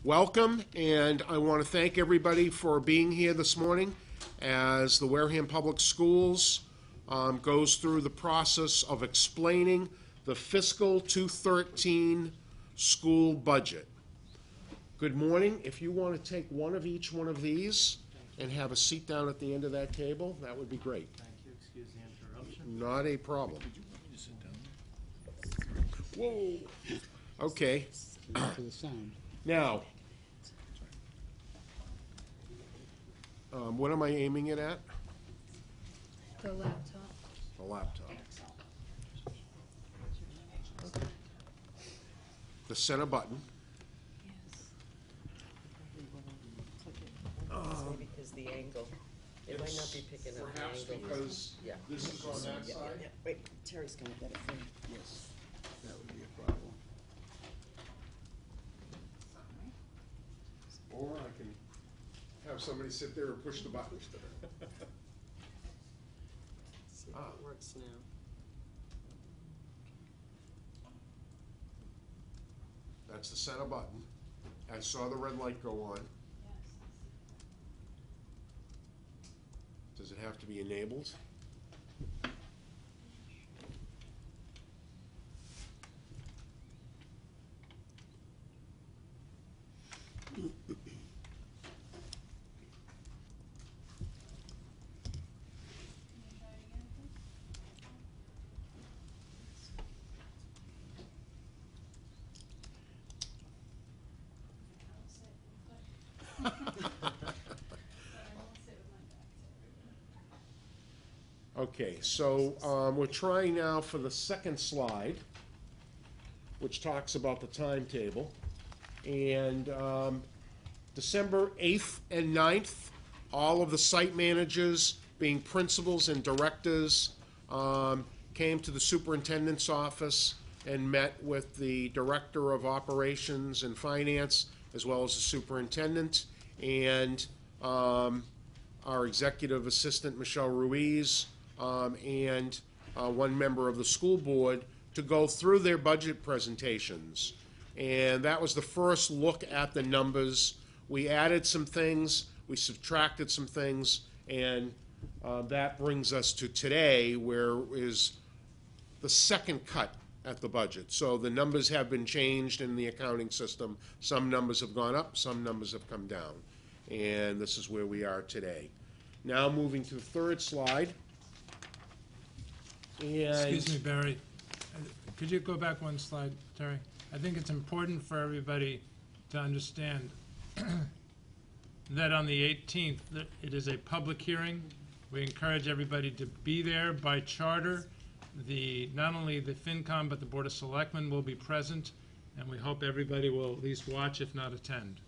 Welcome, and I want to thank everybody for being here this morning as the Wareham Public Schools goes through the process of explaining the fiscal 2013 school budget. Good morning. If you want to take one of each one of these and have a seat down at the end of that table, that would be great. Thank you. Excuse the interruption. Not a problem. Whoa. Okay. For the sound. Now, what am I aiming it at? The laptop. The laptop. Okay. The center button. Maybe because the angle, it might not be picking up the Perhaps angle. because Yeah. this is on that Yeah, side. yeah. Wait, Terry's gonna get it for you. Yes, that would be a problem. Or I can have somebody sit there and push the button. See if Ah. it works now. That's the center button. I saw the red light go on. Does it have to be enabled? Okay, so we're trying now for the second slide, which talks about the timetable. And December 8th and 9th, all of the site managers, being principals and directors, came to the superintendent's office and met with the director of operations and finance, as well as the superintendent, and our executive assistant, Michelle Ruiz, and one member of the school board to go through their budget presentations. And that was the first look at the numbers. We added some things, we subtracted some things, and that brings us to today, where is the second cut at the budget. So the numbers have been changed in the accounting system. Some numbers have gone up, some numbers have come down. And this is where we are today. Now moving to the third slide. And Excuse me, Barry. Could you go back one slide, Terry? I think it's important for everybody to understand that on the 18th, that it is a public hearing. We encourage everybody to be there by charter. Not only the FinCom, but the Board of Selectmen will be present, and we hope everybody will at least watch, if not attend.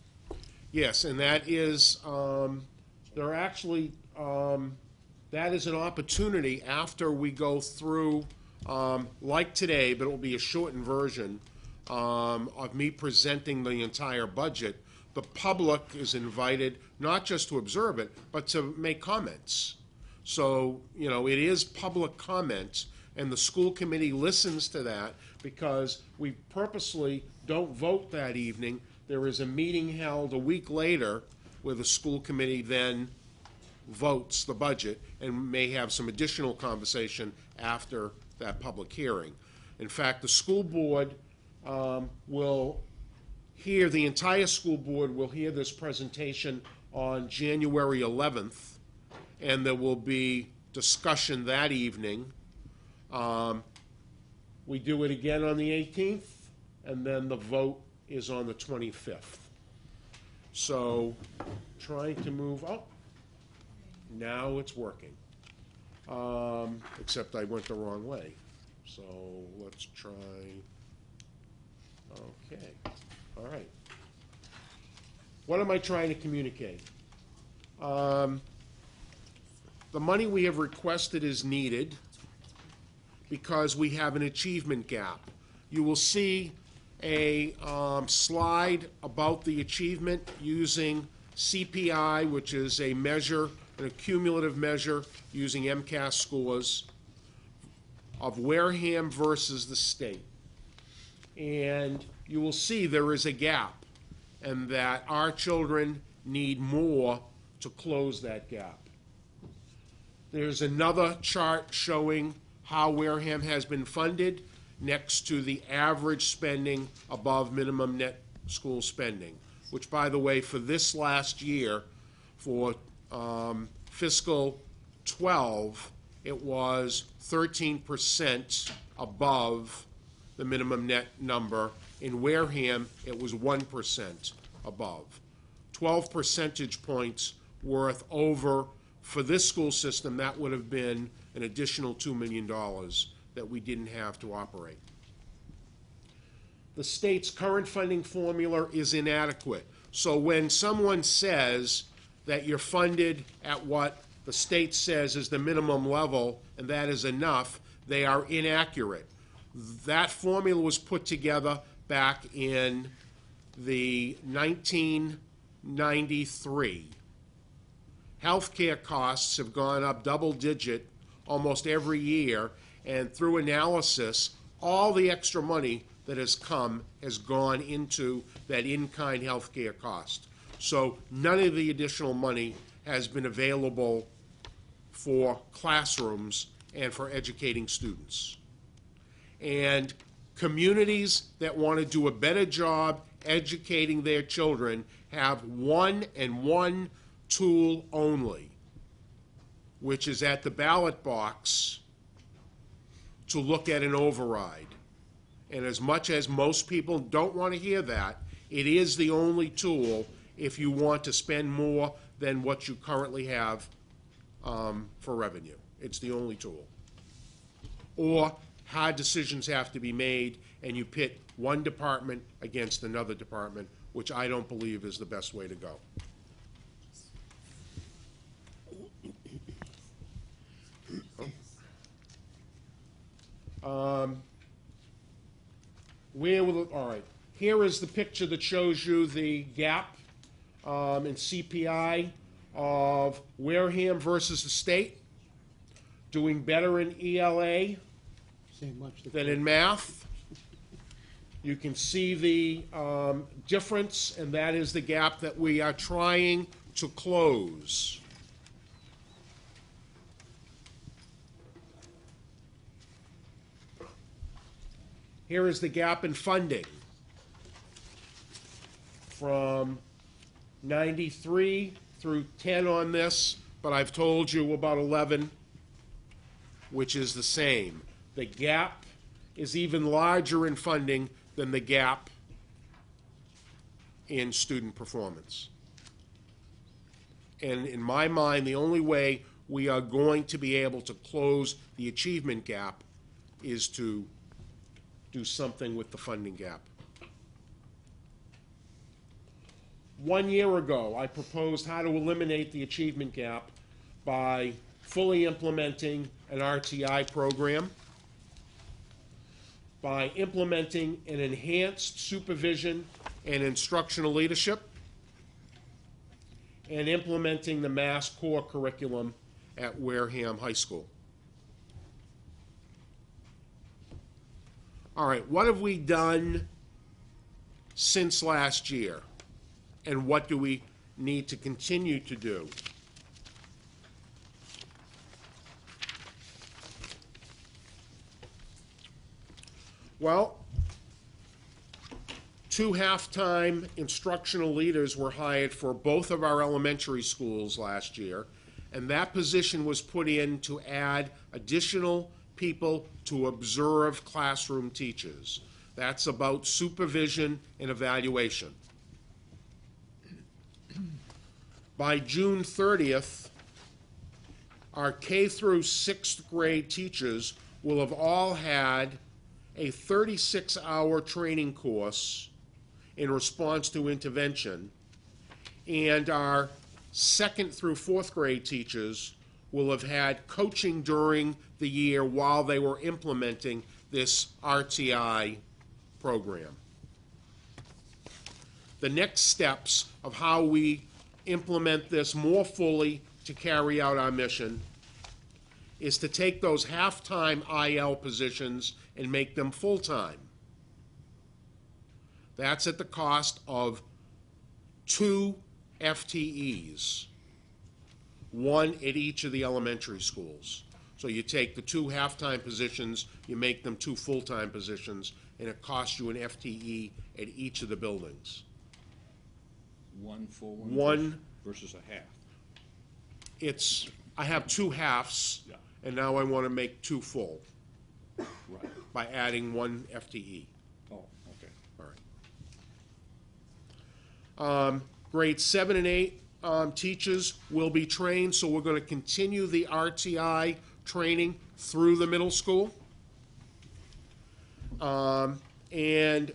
yes, and that is, there are actually, that is an opportunity after we go through, like today, but it will be a shortened version of me presenting the entire budget. The public is invited not just to observe it, but to make comments. So, you know, it is public comment, and the school committee listens to that because we purposely don't vote that evening. There is a meeting held a week later where the school committee then votes the budget and may have some additional conversation after that public hearing. In fact, the school board will hear, the entire school board will hear this presentation on January 11th, and there will be discussion that evening. We do it again on the 18th, and then the vote is on the 25th. So, trying to move up. Now it's working. Except I went the wrong way. So let's try. Okay. All right. What am I trying to communicate? The money we have requested is needed because we have an achievement gap. You will see a slide about the achievement using CPI, which is a measure, an cumulative measure using MCAS scores of Wareham versus the state. And you will see there is a gap. and that our children need more to close that gap. There's another chart showing how Wareham has been funded next to the average spending above minimum net school spending, which, by the way, for this last year, for fiscal 12, it was 13% above the minimum net number. In Wareham, it was 1% above. 12 percentage points worth over, for this school system, that would have been an additional $2 million that we didn't have to operate. The state's current funding formula is inadequate. So when someone says that you're funded at what the state says is the minimum level and that is enough, they are inaccurate. That formula was put together back in the 1993. Healthcare costs have gone up double digit almost every year, and through analysis, all the extra money that has come has gone into that in-kind healthcare cost. So none of the additional money has been available for classrooms and for educating students. And communities that want to do a better job educating their children have one tool only, which is at the ballot box to look at an override. And as much as most people don't want to hear that, it is the only tool if you want to spend more than what you currently have for revenue. It's the only tool. Or hard decisions have to be made, and you pit one department against another department, which I don't believe is the best way to go. All right, here is the picture that shows you the gap in CPI of Wareham versus the state, doing better in ELA Same much the than in math. You can see the difference, and that is the gap that we are trying to close. Here is the gap in funding from 93 through 10 on this, but I've told you about 11, which is the same. The gap is even larger in funding than the gap in student performance. And in my mind, the only way we are going to be able to close the achievement gap is to do something with the funding gap. 1 year ago, I proposed how to eliminate the achievement gap by fully implementing an RTI program, by implementing an enhanced supervision and instructional leadership, and implementing the Mass Core curriculum at Wareham High School. All right, what have we done since last year? And what do we need to continue to do? Well, 2 half-time instructional leaders were hired for both of our elementary schools last year, and that position was put in to add additional people to observe classroom teachers. That's about supervision and evaluation. By June 30th, our K through 6th grade teachers will have all had a 36-hour training course in response to intervention, and our 2nd through 4th grade teachers will have had coaching during the year while they were implementing this RTI program. The next steps of how we implement this more fully to carry out our mission is to take those half-time IL positions and make them full-time. That's at the cost of 2 FTEs, 1 at each of the elementary schools. So you take the 2 half-time positions, you make them 2 full-time positions, and it costs you an FTE at each of the buildings. One full one? One- Versus a half. I have 2 halves, Yeah. and now I want to make 2 full Right. by adding 1 FTE. Oh, okay. All right. Grades 7 and 8 teachers will be trained, so we're going to continue the RTI training through the middle school. And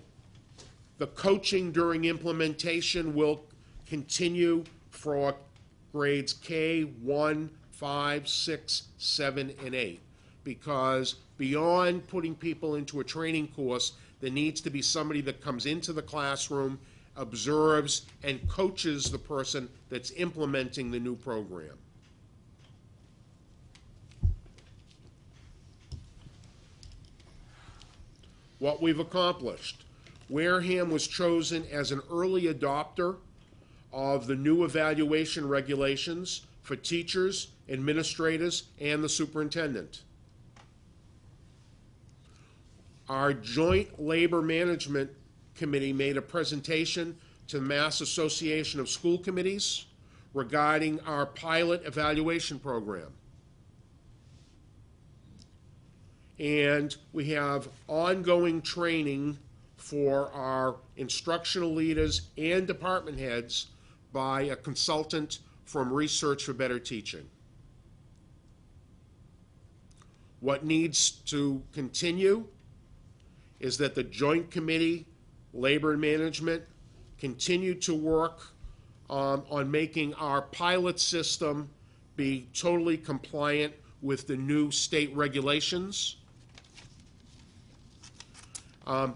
the coaching during implementation will continue for grades K, 1, 5, 6, 7, and 8. Because beyond putting people into a training course, there needs to be somebody that comes into the classroom, observes, and coaches the person that's implementing the new program. What we've accomplished. Wareham was chosen as an early adopter of the new evaluation regulations for teachers, administrators, and the superintendent. Our Joint Labor Management Committee made a presentation to the Mass Association of School Committees regarding our pilot evaluation program. And we have ongoing training for our instructional leaders and department heads by a consultant from Research for Better Teaching. What needs to continue is that the Joint Committee, Labor and Management, continue to work on making our pilot system be totally compliant with the new state regulations.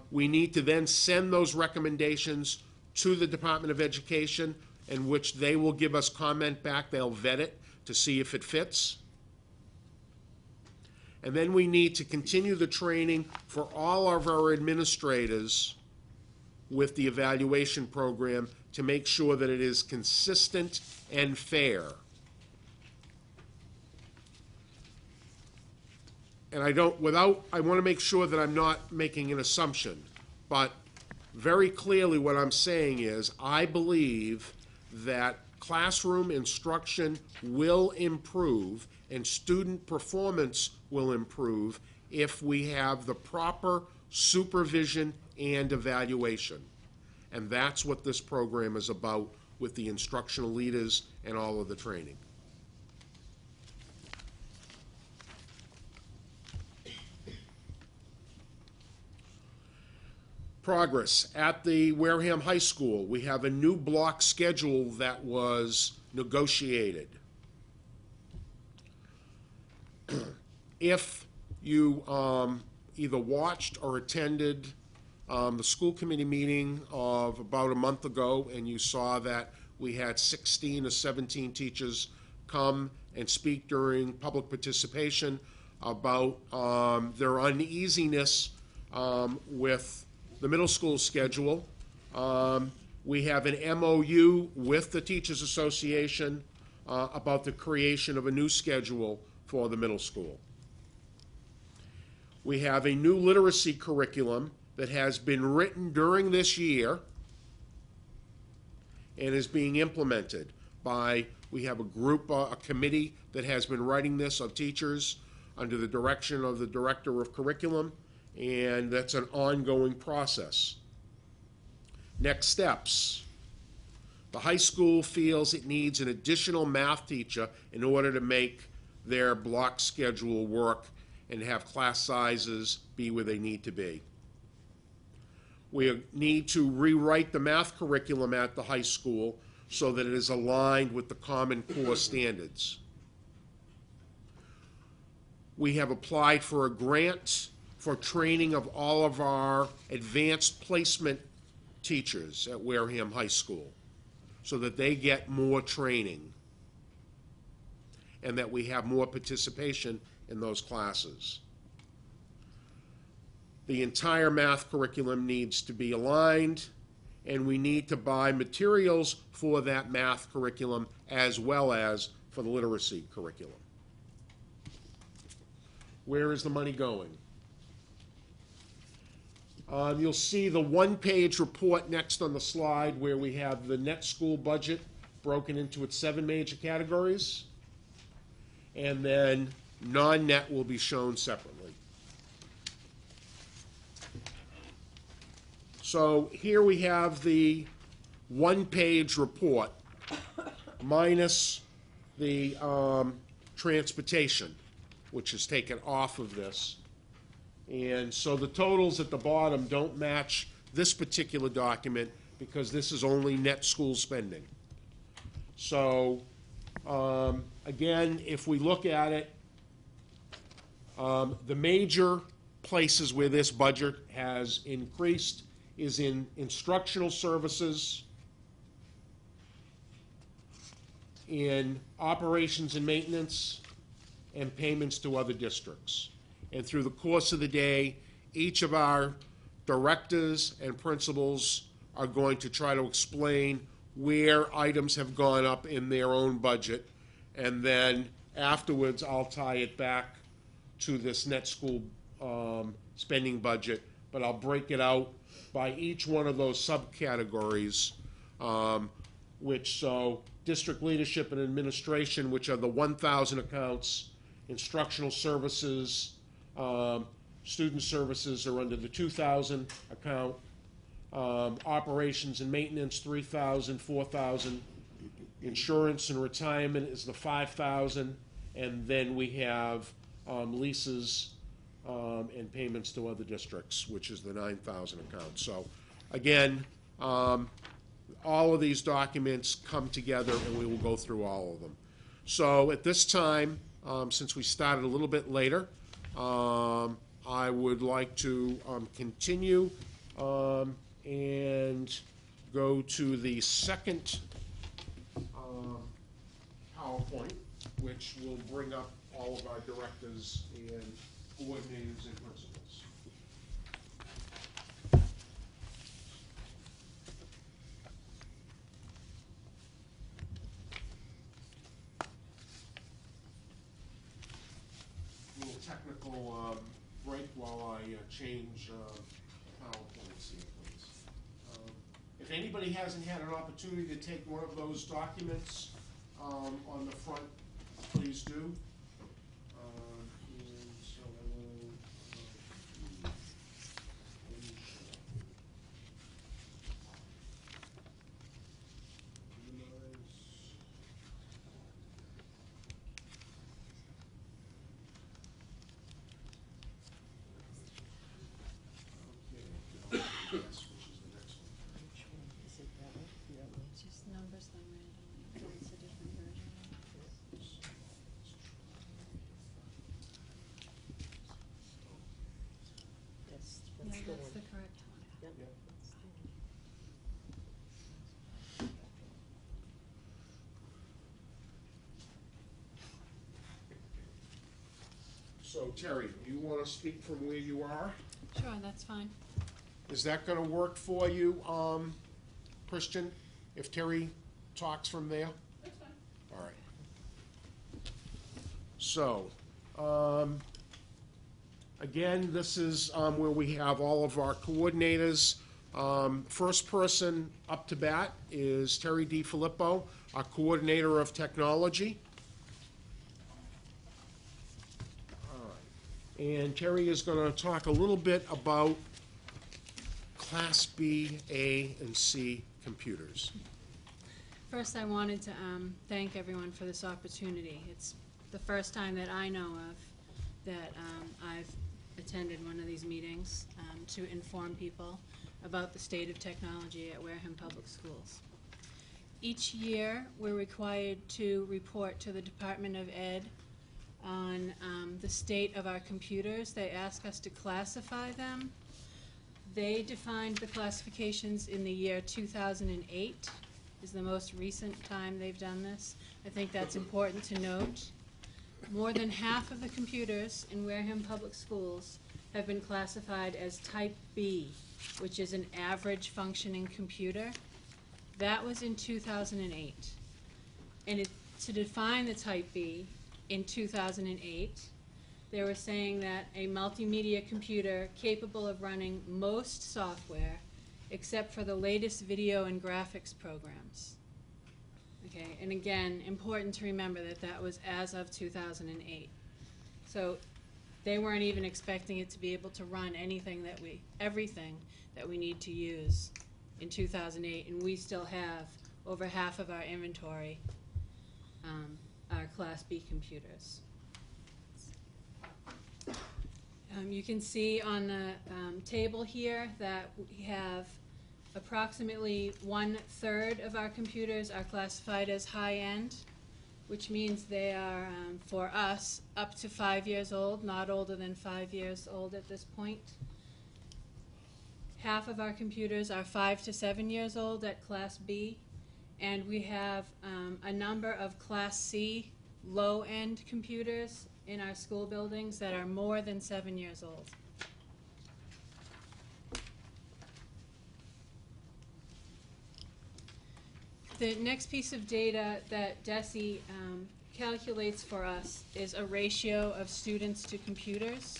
We need to then send those recommendations to the Department of Education, in which they will give us comment back. They'll vet it to see if it fits. And then we need to continue the training for all of our administrators with the evaluation program to make sure that it is consistent and fair. And I want to make sure that I'm not making an assumption, but very clearly what I'm saying is I believe that classroom instruction will improve and student performance will improve if we have the proper supervision and evaluation. And that's what this program is about with the instructional leaders and all of the training. Progress. At the Wareham High School, we have a new block schedule that was negotiated. If you either watched or attended the school committee meeting of about a month ago, and you saw that we had 16 or 17 teachers come and speak during public participation about their uneasiness with the middle school schedule. We have an MOU with the Teachers Association about the creation of a new schedule for the middle school. We have a new literacy curriculum that has been written during this year and is being implemented by, we have a group, a committee that has been writing this of teachers under the direction of the Director of Curriculum, and that's an ongoing process. Next steps. The high school feels it needs an additional math teacher in order to make their block schedule work and have class sizes be where they need to be. We need to rewrite the math curriculum at the high school so that it is aligned with the Common Core standards. We have applied for a grant for training of all of our advanced placement teachers at Wareham High School so that they get more training and that we have more participation in those classes. The entire math curriculum needs to be aligned, and we need to buy materials for that math curriculum as well as for the literacy curriculum. Where is the money going? You'll see the one-page report next on the slide where we have the net school budget broken into its 7 major categories, and then non-net will be shown separately. So here we have the one-page report minus the transportation, which is taken off of this. And so the totals at the bottom don't match this particular document because this is only net school spending. So, again, if we look at it, the major places where this budget has increased is in instructional services, in operations and maintenance, and payments to other districts. And through the course of the day, each of our directors and principals are going to try to explain where items have gone up in their own budget, and then afterwards I'll tie it back to this net school spending budget, but I'll break it out by each one of those subcategories, so district leadership and administration, which are the 1,000 accounts, instructional services, student services are under the 2,000 account, operations and maintenance, 3,000, 4,000, insurance and retirement is the 5,000, and then we have leases and payments to other districts, which is the 9,000 account. So, again, all of these documents come together, and we will go through all of them. So, at this time, since we started a little bit later, I would like to continue and go to the second PowerPoint, which will bring up all of our directors and coordinators and principals. A little technical break while I change PowerPoints here, please. If anybody hasn't had an opportunity to take one of those documents on the front, please do. And so I will Just numbers them randomly. It's a different version. That's No, the that's the one. correct one. Yep. Yep. That's the one. So Terry, do you want to speak from where you are? Sure, that's fine. Is that going to work for you, Christian, if Terry talks from there? That's fine. All right. So, again, this is where we have all of our coordinators. First person up to bat is Terry DiFilippo, our coordinator of technology. All right. And Terry is going to talk a little bit about Class B, A, and C computers. First, I wanted to thank everyone for this opportunity. It's the first time that I know of that I've attended one of these meetings to inform people about the state of technology at Wareham Public Schools. Each year, we're required to report to the Department of Ed on the state of our computers. They ask us to classify them. They defined the classifications in the year 2008, is the most recent time they've done this. I think that's important to note. More than half of the computers in Wareham Public Schools have been classified as Type B, which is an average functioning computer. That was in 2008. And to define the type B in 2008, they were saying that a multimedia computer capable of running most software except for the latest video and graphics programs. Okay, and again, important to remember that that was as of 2008. So they weren't even expecting it to be able to run everything that we need to use in 2008, and we still have over half of our inventory are Class B computers. You can see on the table here that we have approximately 1/3 of our computers are classified as high-end, which means they are, for us, up to 5 years old, not older than 5 years old at this point. Half of our computers are 5 to 7 years old at Class B, and we have a number of Class C low-end computers in our school buildings that are more than 7 years old. The next piece of data that DESE calculates for us is a ratio of students to computers.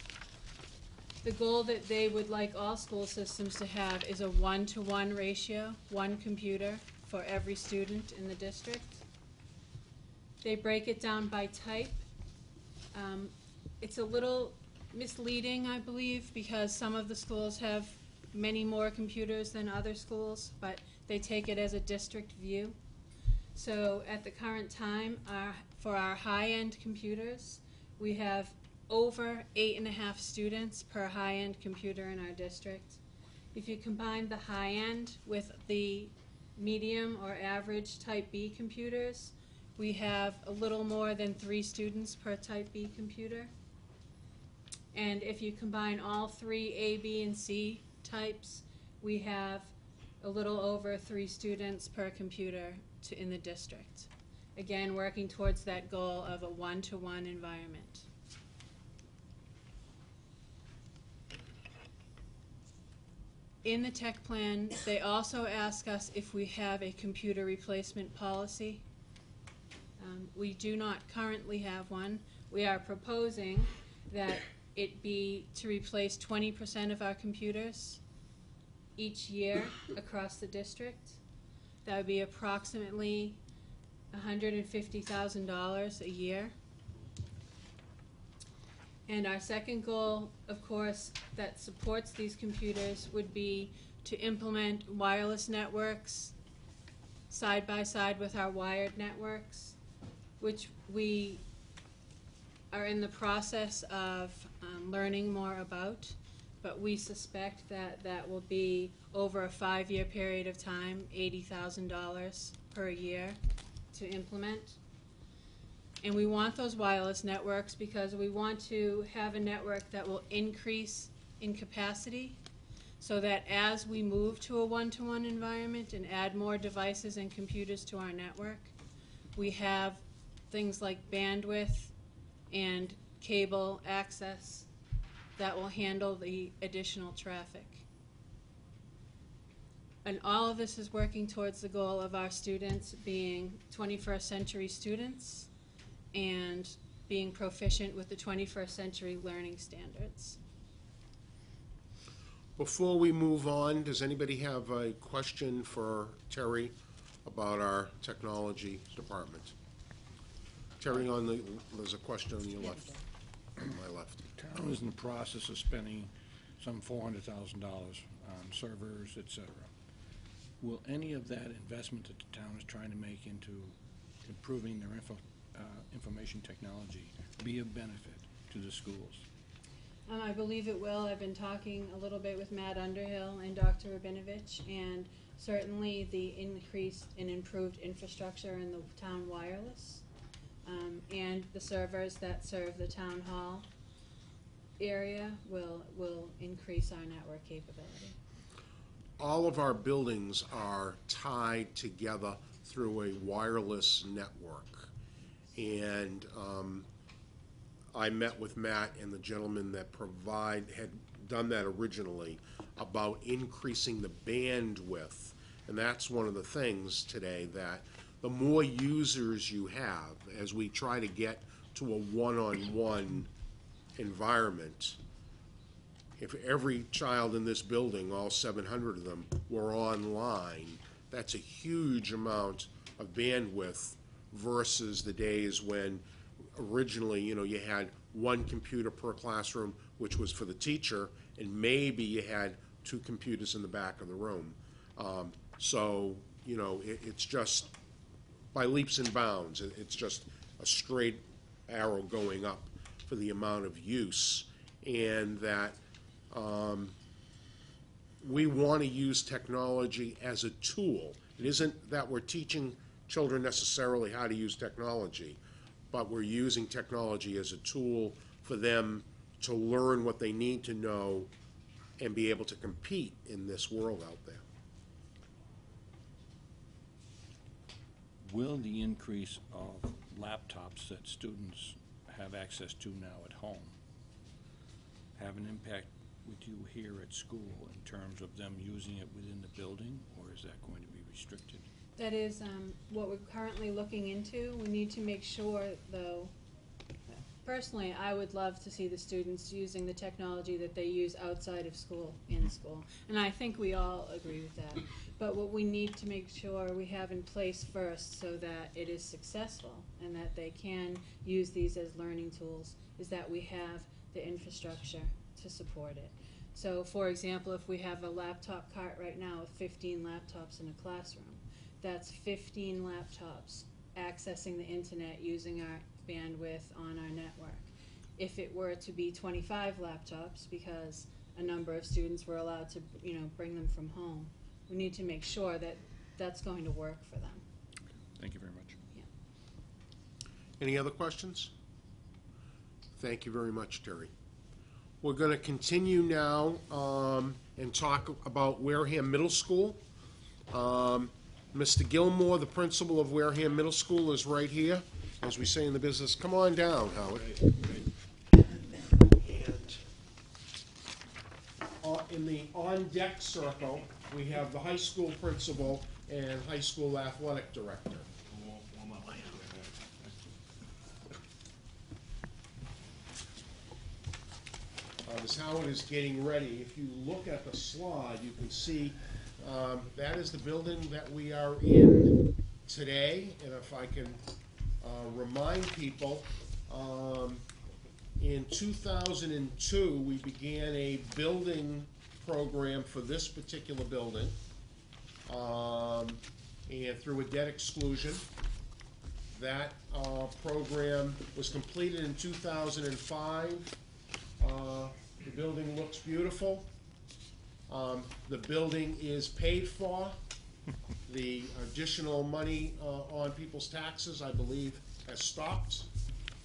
The goal that they would like all school systems to have is a 1-to-1 ratio, 1 computer for every student in the district. They break it down by type. It's a little misleading, I believe, because some of the schools have many more computers than other schools, but they take it as a district view. So at the current time, for our high-end computers, we have over 8.5 students per high-end computer in our district. If you combine the high-end with the medium or average type B computers, we have a little more than 3 students per type B computer. And if you combine all 3 A, B, and C types, we have a little over 3 students per computer in the district. Again, working towards that goal of a 1-to-1 environment. In the tech plan, they also ask us if we have a computer replacement policy. We do not currently have one. We are proposing that it be to replace 20% of our computers each year across the district. That would be approximately $150,000 a year. And our second goal, of course, that supports these computers would be to implement wireless networks side by side with our wired networks, which we are in the process of learning more about, but we suspect that that will be over a 5-year period of time, $80,000 per year to implement. And we want those wireless networks because we want to have a network that will increase in capacity so that as we move to a 1-to-1 environment and add more devices and computers to our network, we have things like bandwidth and cable access that will handle the additional traffic. And all of this is working towards the goal of our students being 21st century students and being proficient with the 21st century learning standards. Before we move on, does anybody have a question for Terry about our technology department? Terry, there's a question on your left, on my left. The town is in the process of spending some $400,000 on servers, et cetera. Will any of that investment that the town is trying to make into improving their information technology be of benefit to the schools? I believe it will. I've been talking a little bit with Matt Underhill and Dr. Rabinovich, and certainly the increased and improved infrastructure in the town wireless and the servers that serve the town hall area will increase our network capability. All of our buildings are tied together through a wireless network. And I met with Matt and the gentleman that had done that originally, about increasing the bandwidth. And that's one of the things today, that the more users you have, as we try to get to a one-on-one environment, if every child in this building, all 700 of them, were online, that's a huge amount of bandwidth versus the days when originally, you had one computer per classroom, which was for the teacher, and maybe you had 2 computers in the back of the room. So, it's just by leaps and bounds. It's just a straight arrow going up for the amount of use, and that we want to use technology as a tool. It isn't that we're teaching children necessarily how to use technology, but we're using technology as a tool for them to learn what they need to know and be able to compete in this world out there. Will the increase of laptops that students have access to now at home have an impact with you here at school in terms of them using it within the building, or is that going to be restricted? That is what we're currently looking into. We need to make sure, though, personally, I would love to see the students using the technology that they use outside of school, in school. And I think we all agree with that. But what we need to make sure we have in place first so that it is successful and that they can use these as learning tools is that we have the infrastructure to support it. So, for example, if we have a laptop cart right now with 15 laptops in a classroom, that's 15 laptops accessing the internet using our bandwidth on our network. If it were to be 25 laptops, because a number of students were allowed to, bring them from home, we need to make sure that that's going to work for them. Thank you very much. Any other questions? Thank you very much, Terry. We're going to continue now and talk about Wareham Middle School. Mr. Gilmore, the principal of Wareham Middle School, is right here. As we say in the business, come on down, Howard. And in the on-deck circle, we have the high school principal and high school athletic director. As Howard is getting ready, if you look at the slide, you can see that is the building that we are in today. And if I can remind people, in 2002, we began a building program for this particular building, and through a debt exclusion. That program was completed in 2005. The building looks beautiful. The building is paid for. The additional money on people's taxes, I believe, has stopped,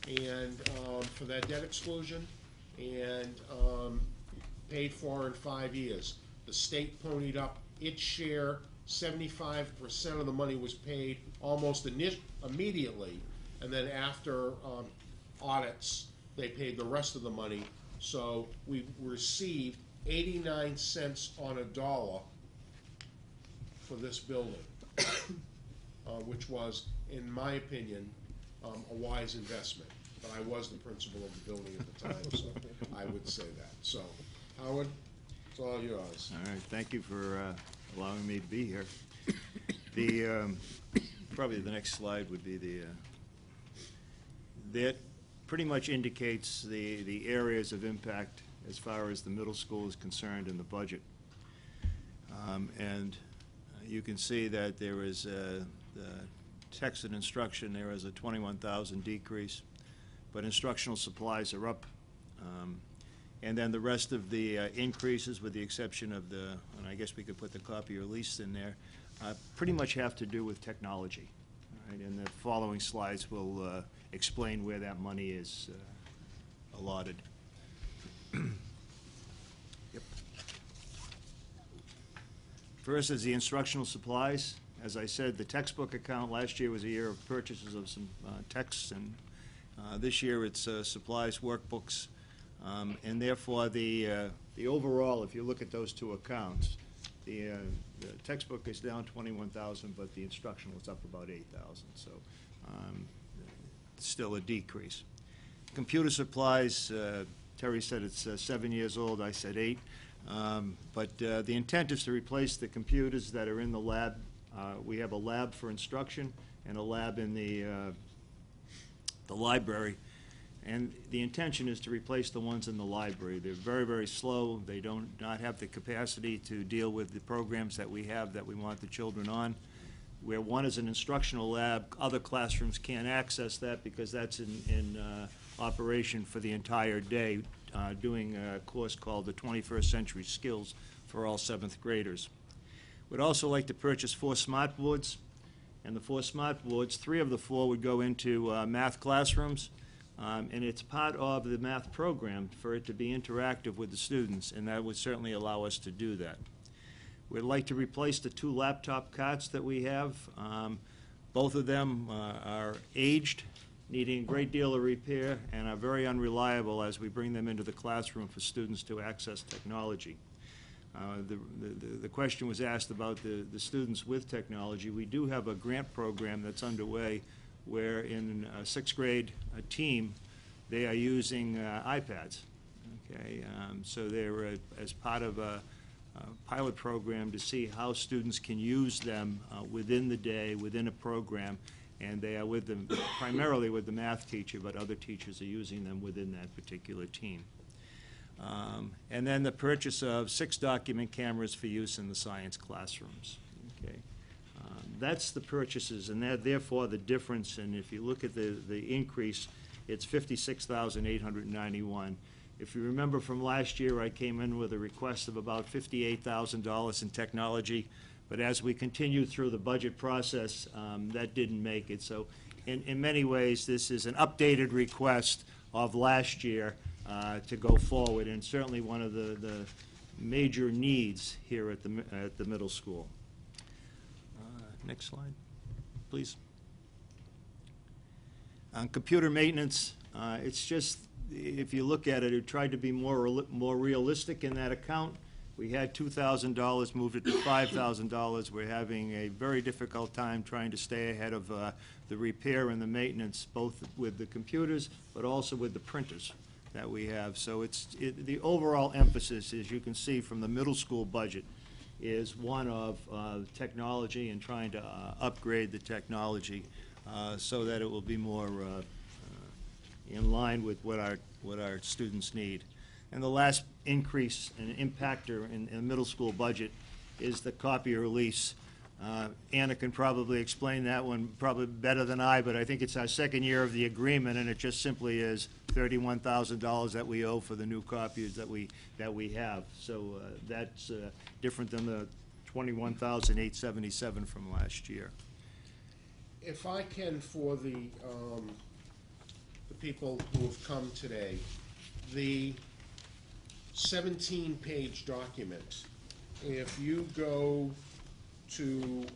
and for that debt exclusion, and paid for in 5 years. The state ponied up its share. 75% of the money was paid almost immediately, and then after audits, they paid the rest of the money. So we received 89 cents on a dollar for this building, which was, in my opinion, a wise investment. But I was the principal of the building at the time, so I would say that. So, Howard, it's all yours. All right, thank you for allowing me to be here. The probably the next slide would be that pretty much indicates the areas of impact as far as the middle school is concerned in the budget. And you can see that there is the text and instruction, there is a 21,000 decrease, but instructional supplies are up. And then the rest of the increases, with the exception of and I guess we could put the copier lease in there, pretty much have to do with technology. All right? And the following slides will explain where that money is allotted. Yep. First is the instructional supplies. As I said, the textbook account last year was a year of purchases of some texts, and this year it's supplies, workbooks, And therefore, the overall, if you look at those two accounts, the textbook is down 21,000, but the instructional is up about 8,000, so still a decrease. Computer supplies, Terry said it's 7 years old, I said 8. But the intent is to replace the computers that are in the lab. We have a lab for instruction and a lab in the library. And the intention is to replace the ones in the library. They're very, very slow. They do not have the capacity to deal with the programs that we have that we want the children on. Where one is an instructional lab, other classrooms can't access that because that's in operation for the entire day, doing a course called the 21st Century Skills for all 7th graders. We'd also like to purchase 4 smart boards. And the 4 smart boards, 3 of the 4 would go into math classrooms. And it's part of the math program for it to be interactive with the students, and that would certainly allow us to do that. We'd like to replace the 2 laptop cots that we have. Both of them are aged, needing a great deal of repair, and are very unreliable as we bring them into the classroom for students to access technology. The question was asked about the students with technology. We do have a grant program that's underway where in a 6th grade team, they are using iPads. Okay, so they're as part of a pilot program to see how students can use them within the day, within a program, and they are with them primarily with the math teacher, but other teachers are using them within that particular team. And then the purchase of 6 document cameras for use in the science classrooms. Okay. That's the purchases, and therefore the difference, and if you look at the increase, it's $56,891. If you remember from last year, I came in with a request of about $58,000 in technology, but as we continued through the budget process, that didn't make it. So in many ways, this is an updated request of last year to go forward, and certainly one of the major needs here at the middle school. Next slide, please. On computer maintenance, it's just, if you look at it, it tried to be more realistic in that account. We had $2,000, moved it to $5,000. We're having a very difficult time trying to stay ahead of the repair and the maintenance, both with the computers, but also with the printers that we have. So the overall emphasis, as you can see from the middle school budget, is one of technology and trying to upgrade the technology so that it will be more in line with what our students need. And the last increase and impactor in the middle school budget is the copier lease. Anna can probably explain that one probably better than I, but I think it's our 2nd year of the agreement, and it just simply is $31,000 that we owe for the new copiers that we have. So that's different than the $21,877 from last year. If I can, for the people who have come today, the 17-page document, if you go to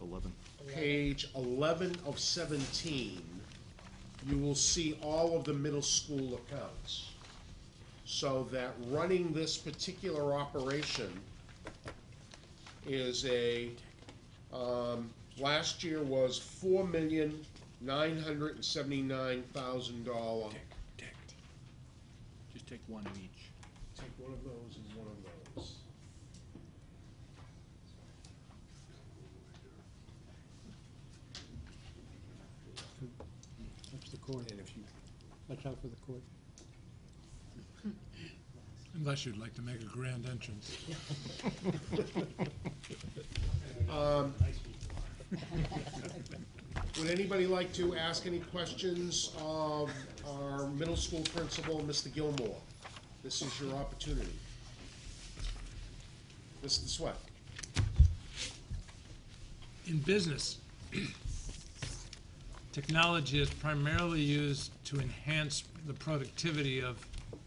11. page 11 of 17, you will see all of the middle school accounts. So that running this particular operation is last year was $4,979,000. Dick. Just take one of each. Take one of those and one of those. That's the cord. And if you, Watch out for the cord. Unless you'd like to make a grand entrance. would anybody like to ask any questions of our middle school principal, Mr. Gilmore? This is your opportunity. Mr. Sweat. In business, technology is primarily used to enhance the productivity of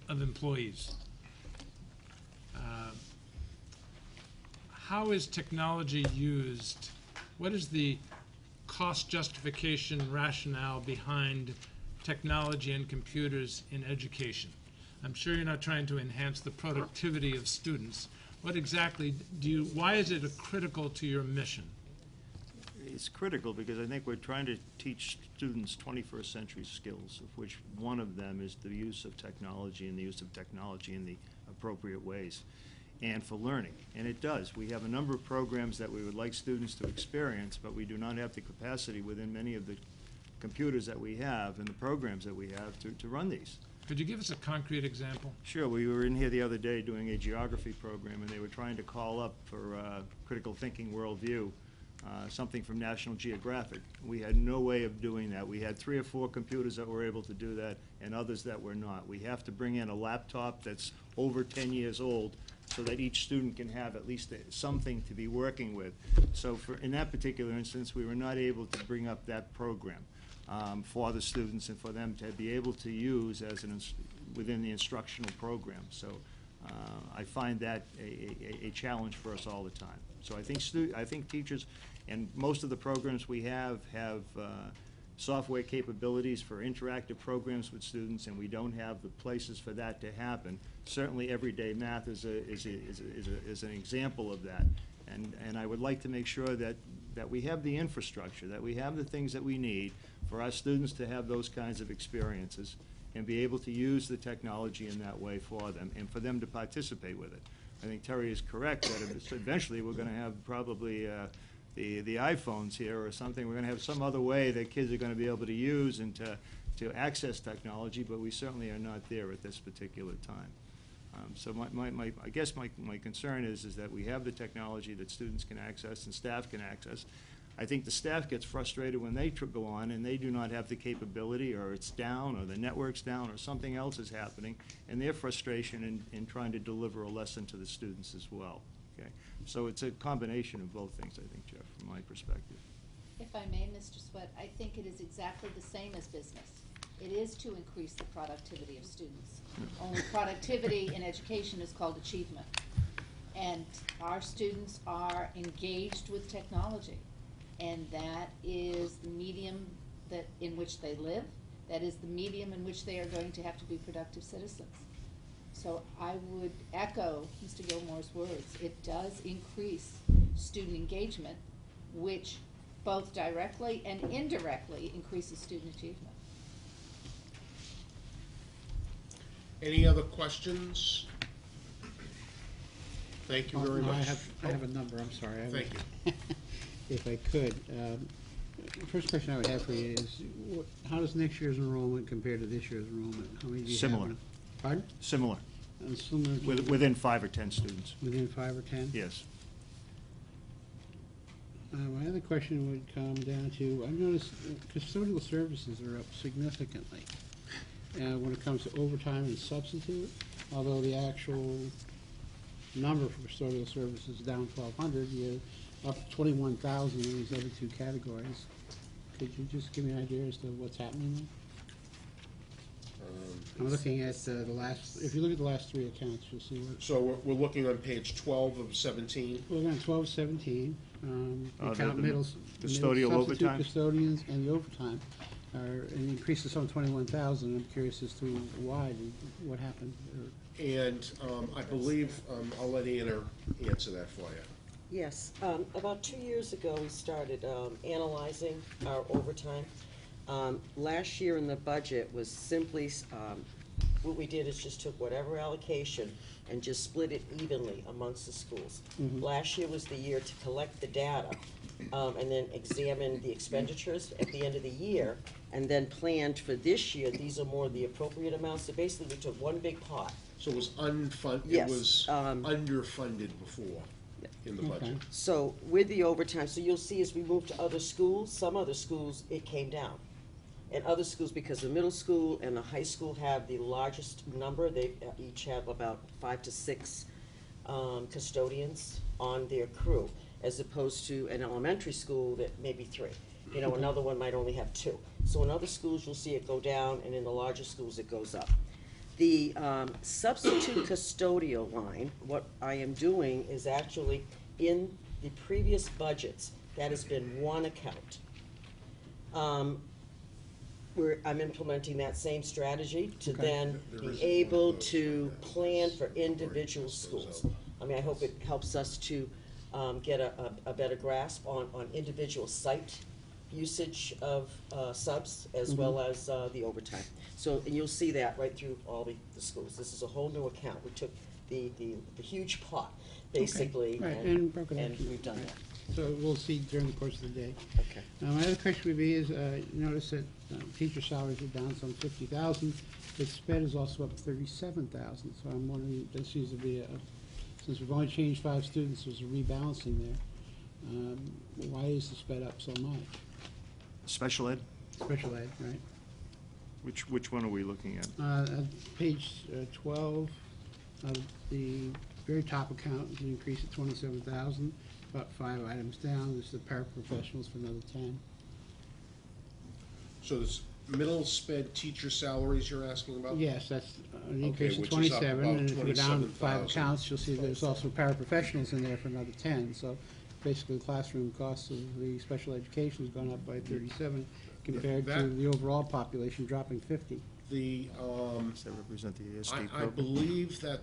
employees. How is technology used? What is the cost justification rationale behind technology and computers in education? I'm sure you're not trying to enhance the productivity of students. What exactly why is it critical to your mission? It's critical because I think we're trying to teach students 21st century skills, of which one of them is the use of technology and the use of technology in the appropriate ways and for learning. And it does. We have a number of programs that we would like students to experience, but we do not have the capacity within many of the computers that we have and the programs that we have to run these. Could you give us a concrete example? Sure. We were in here the other day doing a geography program, and they were trying to call up for critical thinking worldview, something from National Geographic. We had no way of doing that. We had 3 or 4 computers that were able to do that and others that were not. We have to bring in a laptop that's over 10 years old so that each student can have at least something to be working with. So in that particular instance, we were not able to bring up that program for the students and for them to be able to use as within the instructional program. So I find that a challenge for us all the time. So I think teachers and most of the programs we have software capabilities for interactive programs with students, and we don't have the places for that to happen. Certainly, everyday math is an example of that. And I would like to make sure that we have the infrastructure, that we have the things that we need for our students to have those kinds of experiences and be able to use the technology in that way for them and for them to participate with it. I think Terry is correct that eventually we're going to have probably the iPhones here or something. We're going to have some other way that kids are going to be able to use and to access technology, but we certainly are not there at this particular time. So I guess my concern is that we have the technology that students can access and staff can access. I think the staff gets frustrated when they go on and they do not have the capability, or it's down, or the network's down, or something else is happening, and their frustration in trying to deliver a lesson to the students as well. Okay, so it's a combination of both things, I think, Jeff, from my perspective. If I may, Mr. Sweat, I think it is exactly the same as business. It is to increase the productivity of students. Only productivity in education is called achievement. And our students are engaged with technology. And that is the medium in which they live. That is the medium in which they are going to have to be productive citizens. So I would echo Mr. Gilmore's words. It does increase student engagement, which both directly and indirectly increases student achievement. Any other questions? Thank you very No, much. I have a number, I'm sorry. Thank you. If I could, the first question I would have for you is, how does next year's enrollment compare to this year's enrollment? How many do you have? Similar. Pardon? Similar, Similar to within 5 or 10 students. within 5 or 10? Yes. My other question would come down to, I've noticed custodial services are up significantly when it comes to overtime and substitute, although the actual number for custodial services is down 1,200, you're up 21,000 in these other 2 categories. Could you just give me an idea as to what's happening there? I'm looking at the last, if you look at the last 3 accounts, you'll see what. So we're looking on page 12 of 17. We're on 1217, account the middle custodial substitute overtime? custodians and the overtime are an increase of some 21,000. I'm curious as to why, what happened. And I believe, I'll let Anna answer that for you. Yes, about 2 years ago, we started analyzing our overtime. Last year in the budget was simply, what we did is just took whatever allocation and just split it evenly amongst the schools. Last year was the year to collect the data and then examine the expenditures at the end of the year, and then planned for this year. These are more the appropriate amounts. So basically, we took one big pot. So it was unfunded, Yes, it was underfunded before in the budget. So with the overtime, so you'll see as we move to other schools, some other schools, it came down. And other schools, because the middle school and the high school have the largest number, they each have about 5 to 6 custodians on their crew, as opposed to an elementary school that maybe 3. You know, another one might only have 2. So in other schools, you'll see it go down, and in the larger schools, it goes up. The substitute custodial line, what I am doing is actually in the previous budgets, that has been one account. I'm implementing that same strategy to Okay. then There be isn't able one of those to right now. plan for Where it individual just goes schools. out. I mean, I hope it helps us to get a better grasp on individual site usage of subs as well as the overtime. So, and you'll see that right through all the schools. This is a whole new account. We took the huge pot, basically, Right, and broke it up. and we've done Right. that. So we'll see during the course of the day. Okay. My other question would be is, you notice that teacher salaries are down some 50,000, but sped is also up 37,000. So I'm wondering, there seems to be since we've only changed 5 students, there's a rebalancing there. Why is the sped up so much? Special ed, Special ed, right? which one are we looking at? Page 12, the very top account is an increase of 27,000, about 5 items down. There's the paraprofessionals for another 10. So this middle sped teacher salaries you're asking about? Yes, that's an Okay, increase of which is up 27, about and if you go down 5 27,000. accounts, you'll see there's also paraprofessionals in there for another 10. So basically, the classroom costs of the special education has gone up by 37 compared to That- the overall population dropping 50. The, Does that represent the ASD I program? believe that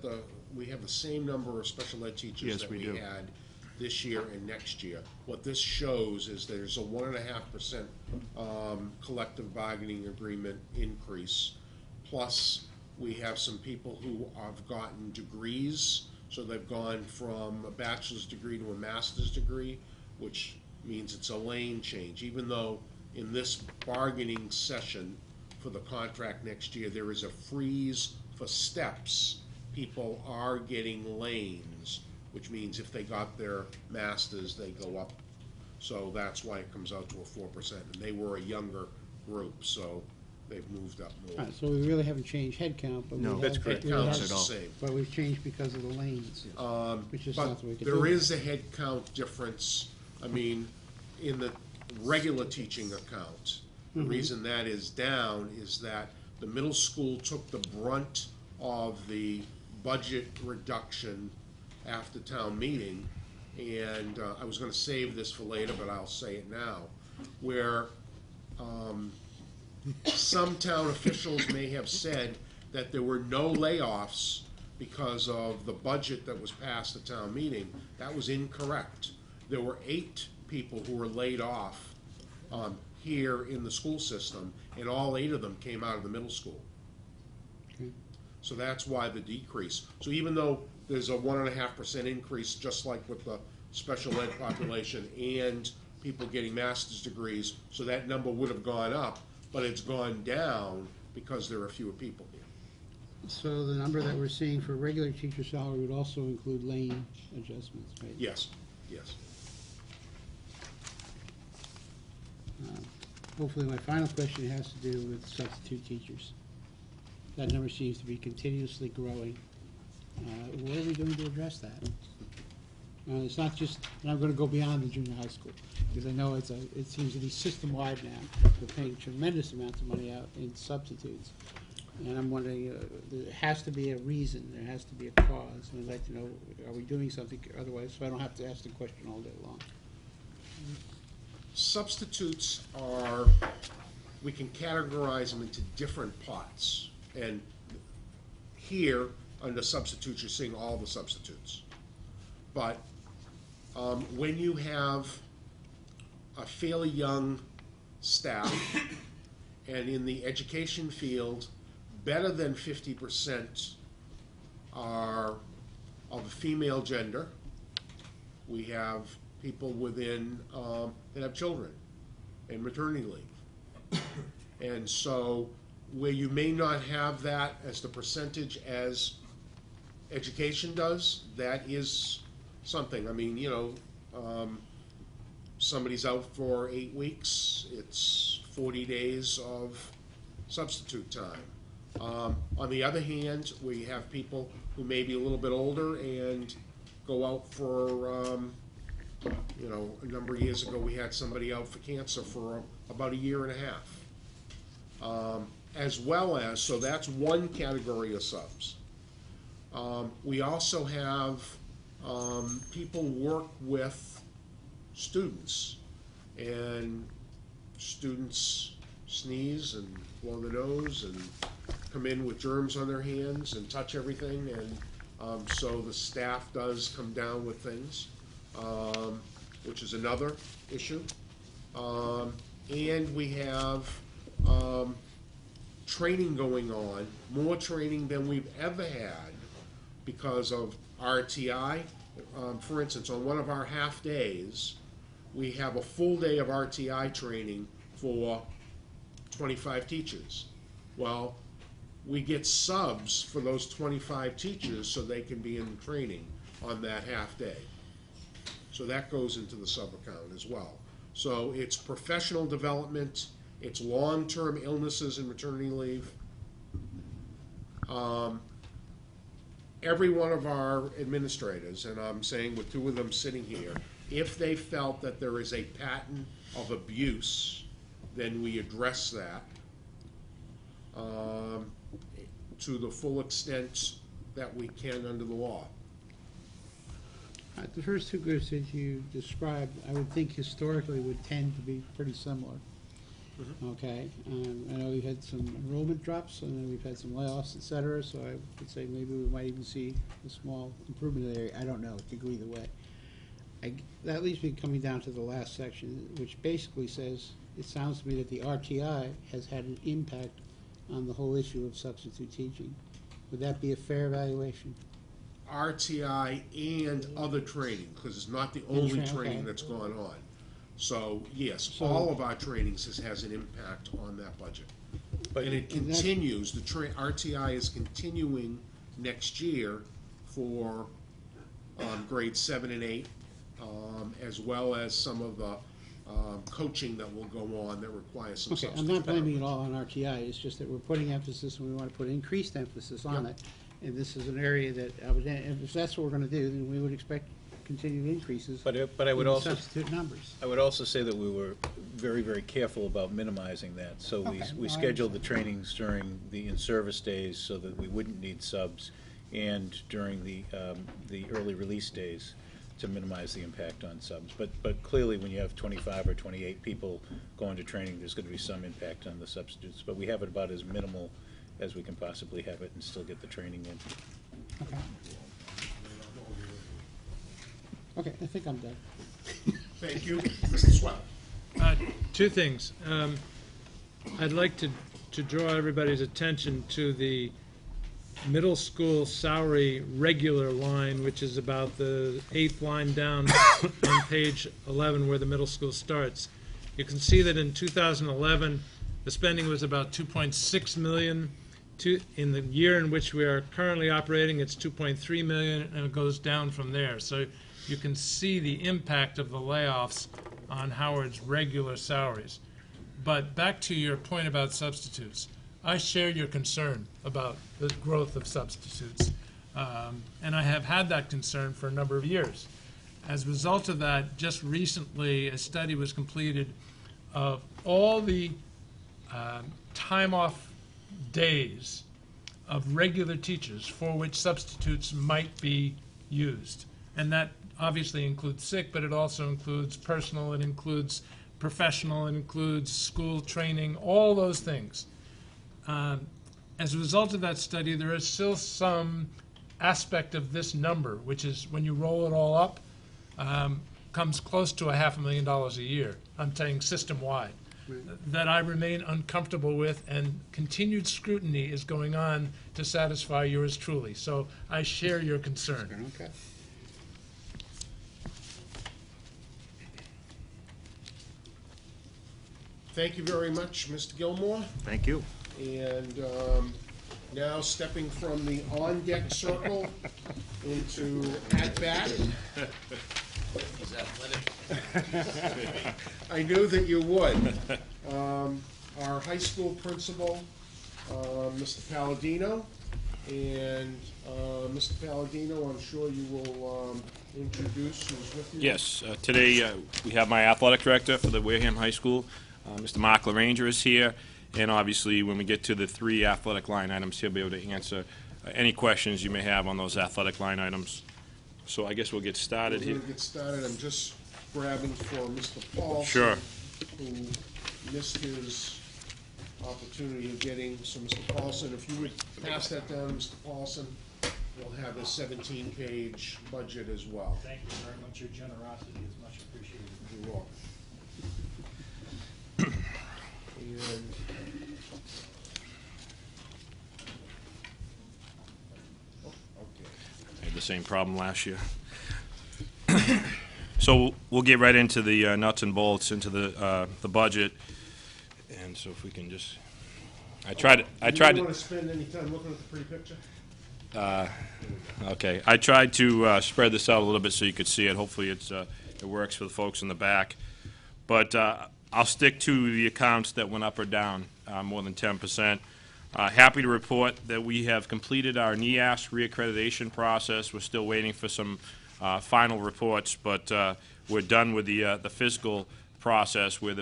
we have the same number of special ed teachers Yes, that we we do. had this year and next year. What this shows is there's a 1.5% collective bargaining agreement increase. Plus, we have some people who have gotten degrees, so they've gone from a bachelor's degree to a master's degree, which means it's a lane change, even though in this bargaining session for the contract next year, there is a freeze for steps. People are getting lanes, which means if they got their masters, they go up. So that's why it comes out to a 4%. And they were a younger group, so they've moved up All more. right, so we really haven't changed headcount, but No, we that's have- correct. we Headcount have- is at the all. same. But we've changed because of the lanes, which is not the way we But could do there it. is a head count difference, I mean, in the regular teaching account. The reason that is down is that the middle school took the brunt of the budget reduction after town meeting. And I was gonna save this for later, but I'll say it now, where some town officials may have said that there were no layoffs because of the budget that was passed at town meeting. That was incorrect. There were 8 people who were laid off here in the school system, and all 8 of them came out of the middle school. Okay. So that's why the decrease. So even though there's a 1.5% increase, just like with the special ed population and people getting master's degrees, so that number would have gone up, but it's gone down because there are fewer people here. So the number that we're seeing for regular teacher salary would also include lane adjustments, right? Yes, yes. Hopefully, my final question has to do with substitute teachers. That number seems to be continuously growing. What are we doing to address that? It's not just, and I'm gonna go beyond the junior high school, because I know it seems to be system-wide now. We're paying tremendous amounts of money out in substitutes. And I'm wondering, there has to be a reason, there has to be a cause, and I'd like to know, are we doing something otherwise, so I don't have to ask the question all day long? Substitutes are, we can categorize them into different pots. And here, under substitutes, you're seeing all the substitutes. But when you have a fairly young staff, and in the education field, better than 50% are of the female gender. We have people within, that have children and maternity leave. And so where you may not have that as the percentage as education does, that is something. I mean, somebody's out for 8 weeks, it's 40 days of substitute time. On the other hand, we have people who may be a little bit older and go out for, a number of years ago, we had somebody out for cancer for about 1.5 years. As well as, so that's one category of subs. We also have people work with students, and students sneeze and blow the nose and come in with germs on their hands and touch everything, and so the staff does come down with things, which is another issue. And we have training going on, more training than we've ever had because of RTI. For instance, on one of our half days, we have a full day of RTI training for 25 teachers. Well, we get subs for those 25 teachers so they can be in training on that half day. So that goes into the sub account as well. So it's professional development, it's long-term illnesses and maternity leave. Every one of our administrators, and I'm saying with two of them sitting here, if they felt that there is a pattern of abuse, then we address that to the full extent that we can under the law. The first two groups that you described, I would think historically would tend to be pretty similar. Okay, I know we've had some enrollment drops, I know we've had some layoffs, et cetera, so I would say maybe we might even see a small improvement there. I don't know, it could go either way. That leaves me coming down to the last section, which basically says, it sounds to me that the RTI has had an impact on the whole issue of substitute teaching. Would that be a fair evaluation? RTI and other training, because it's not the only training okay. that's gone on. So, yes, So- all of our trainings has an impact on that budget. But And it continues, RTI is continuing next year for grades 7 and 8, as well as some of the coaching that will go on that requires some Okay, substance. I'm not blaming it all on RTI, it's just that we're putting emphasis, and we want to put increased emphasis on Yep. it. And this is an area that, if that's what we're gonna do, then we would expect continued increases But I would in the also, substitute numbers. I would also say that we were very, very careful about minimizing that. So Okay, we no, I scheduled the trainings during the in-service days so that we wouldn't need subs, and during the early release days to minimize the impact on subs. But clearly, when you have 25 or 28 people going to training, there's going to be some impact on the substitutes. But we have it about as minimal as we can possibly have it and still get the training in. Okay. Okay, I think I'm done. Thank you, Mr. Swett. Two things. I'd like to draw everybody's attention to the middle school salary regular line, which is about the 8th line down on page 11 where the middle school starts. You can see that in 2011, the spending was about 2.6 million. In the year in which we are currently operating, it's 2.3 million, and it goes down from there. So you can see the impact of the layoffs on Howard's regular salaries. But back to your point about substitutes. I share your concern about the growth of substitutes, and I have had that concern for a number of years. As a result of that, just recently, a study was completed of all the time off days of regular teachers for which substitutes might be used. And that obviously includes sick, but it also includes personal, it includes professional, it includes school training, all those things. As a result of that study, there is still some aspect of this number, which is when you roll it all up, comes close to $500,000 a year. I'm saying system-wide. That I remain uncomfortable with, and continued scrutiny is going on to satisfy yours truly. So I share your concern. Okay. Thank you very much, Mr. Gilmore. Thank you. And now stepping from the on-deck circle into at-bat. I knew that you would. Our high school principal, Mr. Palladino, and Mr. Palladino, I'm sure you will introduce who's with you. Yes, today we have my athletic director for the Wareham High School, Mr. Mark LaRanger is here, and obviously when we get to the 3 athletic line items, he'll be able to answer any questions you may have on those athletic line items. So I guess we'll get started We're here. going to get started. I'm just grabbing for Mr. Paul. Sure. Who missed his opportunity of getting, so Mr. Paulson, if you would pass that down to Mr. Paulson, we'll have a 17-page budget as well. Thank you very much. Your generosity is much appreciated. You're welcome. And I had the same problem last year. So we'll get right into the nuts and bolts, into the budget. And so if we can just, I tried you to, don't want to spend any time looking at the pretty picture? okay, I tried to spread this out a little bit so you could see it. Hopefully it works for the folks in the back. But I'll stick to the accounts that went up or down more than 10%. Happy to report that we have completed our NEAS reaccreditation process. We're still waiting for some final reports, but we're done with the fiscal process where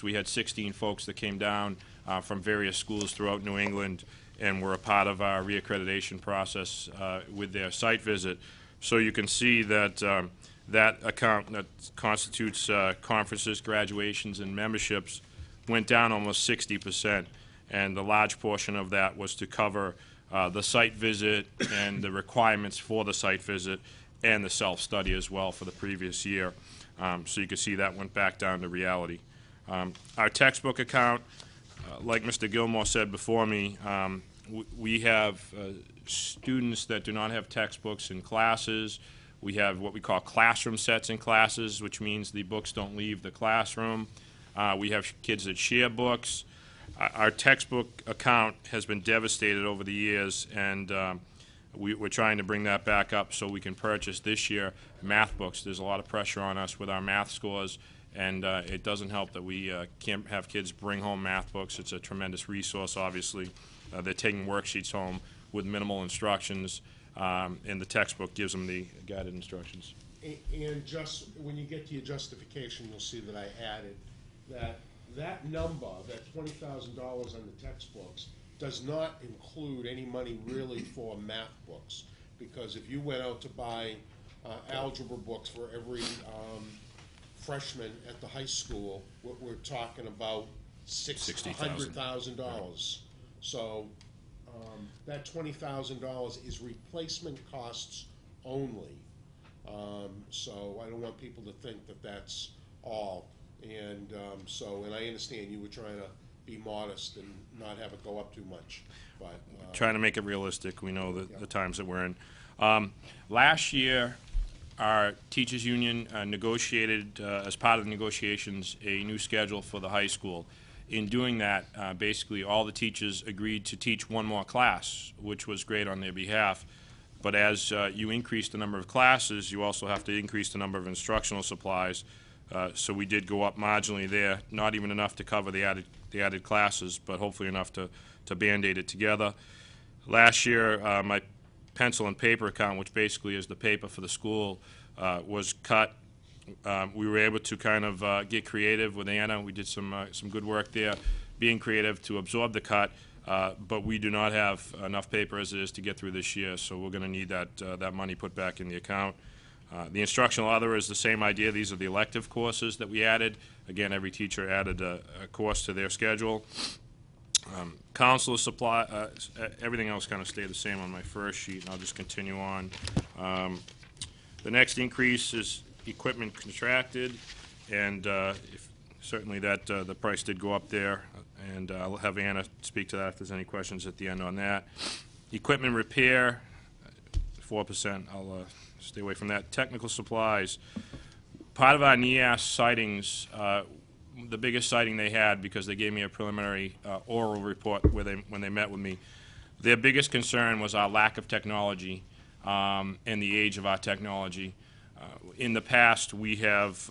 we had 16 folks that came down from various schools throughout New England and were a part of our reaccreditation process with their site visit. So you can see that that account that constitutes conferences, graduations, and memberships went down almost 60%, and the large portion of that was to cover the site visit and the requirements for the site visit and the self-study as well for the previous year. So you can see that went back down to reality. Our textbook account, like Mr. Gilmore said before me, we have students that do not have textbooks in classes. We have what we call classroom sets in classes, which means the books don't leave the classroom. We have kids that share books. Our textbook account has been devastated over the years, and we're trying to bring that back up so we can purchase this year math books. There's a lot of pressure on us with our math scores, and it doesn't help that we can't have kids bring home math books. It's a tremendous resource, obviously. They're taking worksheets home with minimal instructions, and the textbook gives them the guided instructions. And just when you get to your justification, you'll see that I added that number, that $20,000 on the textbooks, does not include any money really for math books. Because if you went out to buy algebra books for every freshman at the high school, we're talking about $100,000. So that $20,000 is replacement costs only. So I don't want people to think that that's all. And and I understand you were trying to be modest and not have it go up too much. But trying to make it realistic. We know the times that we're in. Last year, our teachers union negotiated, as part of the negotiations, a new schedule for the high school. In doing that, basically all the teachers agreed to teach one more class, which was great on their behalf. But as you increase the number of classes, you also have to increase the number of instructional supplies. So we did go up marginally there, not even enough to cover the added classes, but hopefully enough to Band-Aid it together. Last year, my pencil and paper account, which basically is the paper for the school, was cut. We were able to kind of get creative with Anna. We did some good work there, being creative to absorb the cut, but we do not have enough paper as it is to get through this year, so we're going to need that money put back in the account. The instructional other is the same idea. These are the elective courses that we added. Again, every teacher added a course to their schedule. Counselor supply, everything else kind of stayed the same on my first sheet, and I'll just continue on. The next increase is equipment contracted, and certainly that the price did go up there, and I'll have Anna speak to that if there's any questions at the end on that. Equipment repair, 4%. I'll stay away from that. Technical supplies. Part of our NEAS sightings, the biggest sighting they had, because they gave me a preliminary oral report when they met with me, their biggest concern was our lack of technology and the age of our technology. In the past, we have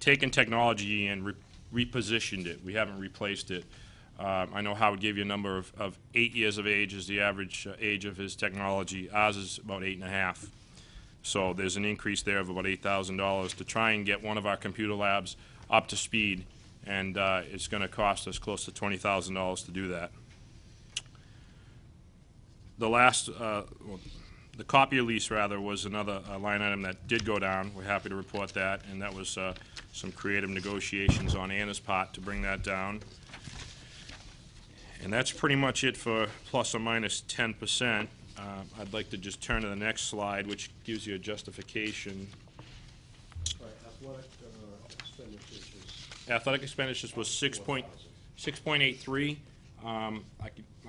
taken technology and repositioned it. We haven't replaced it. I know Howard gave you a number of 8 years of age is the average age of his technology. Ours is about 8.5. So there's an increase there of about $8,000 to try and get one of our computer labs up to speed, and it's going to cost us close to $20,000 to do that. The last, the copier lease, rather, was another line item that did go down. We're happy to report that, and that was some creative negotiations on Anna's part to bring that down. And that's pretty much it for plus or minus 10%. I'd like to just turn to the next slide, which gives you a justification. Right, athletic expenditures is Athletic expenditures was 6.83. I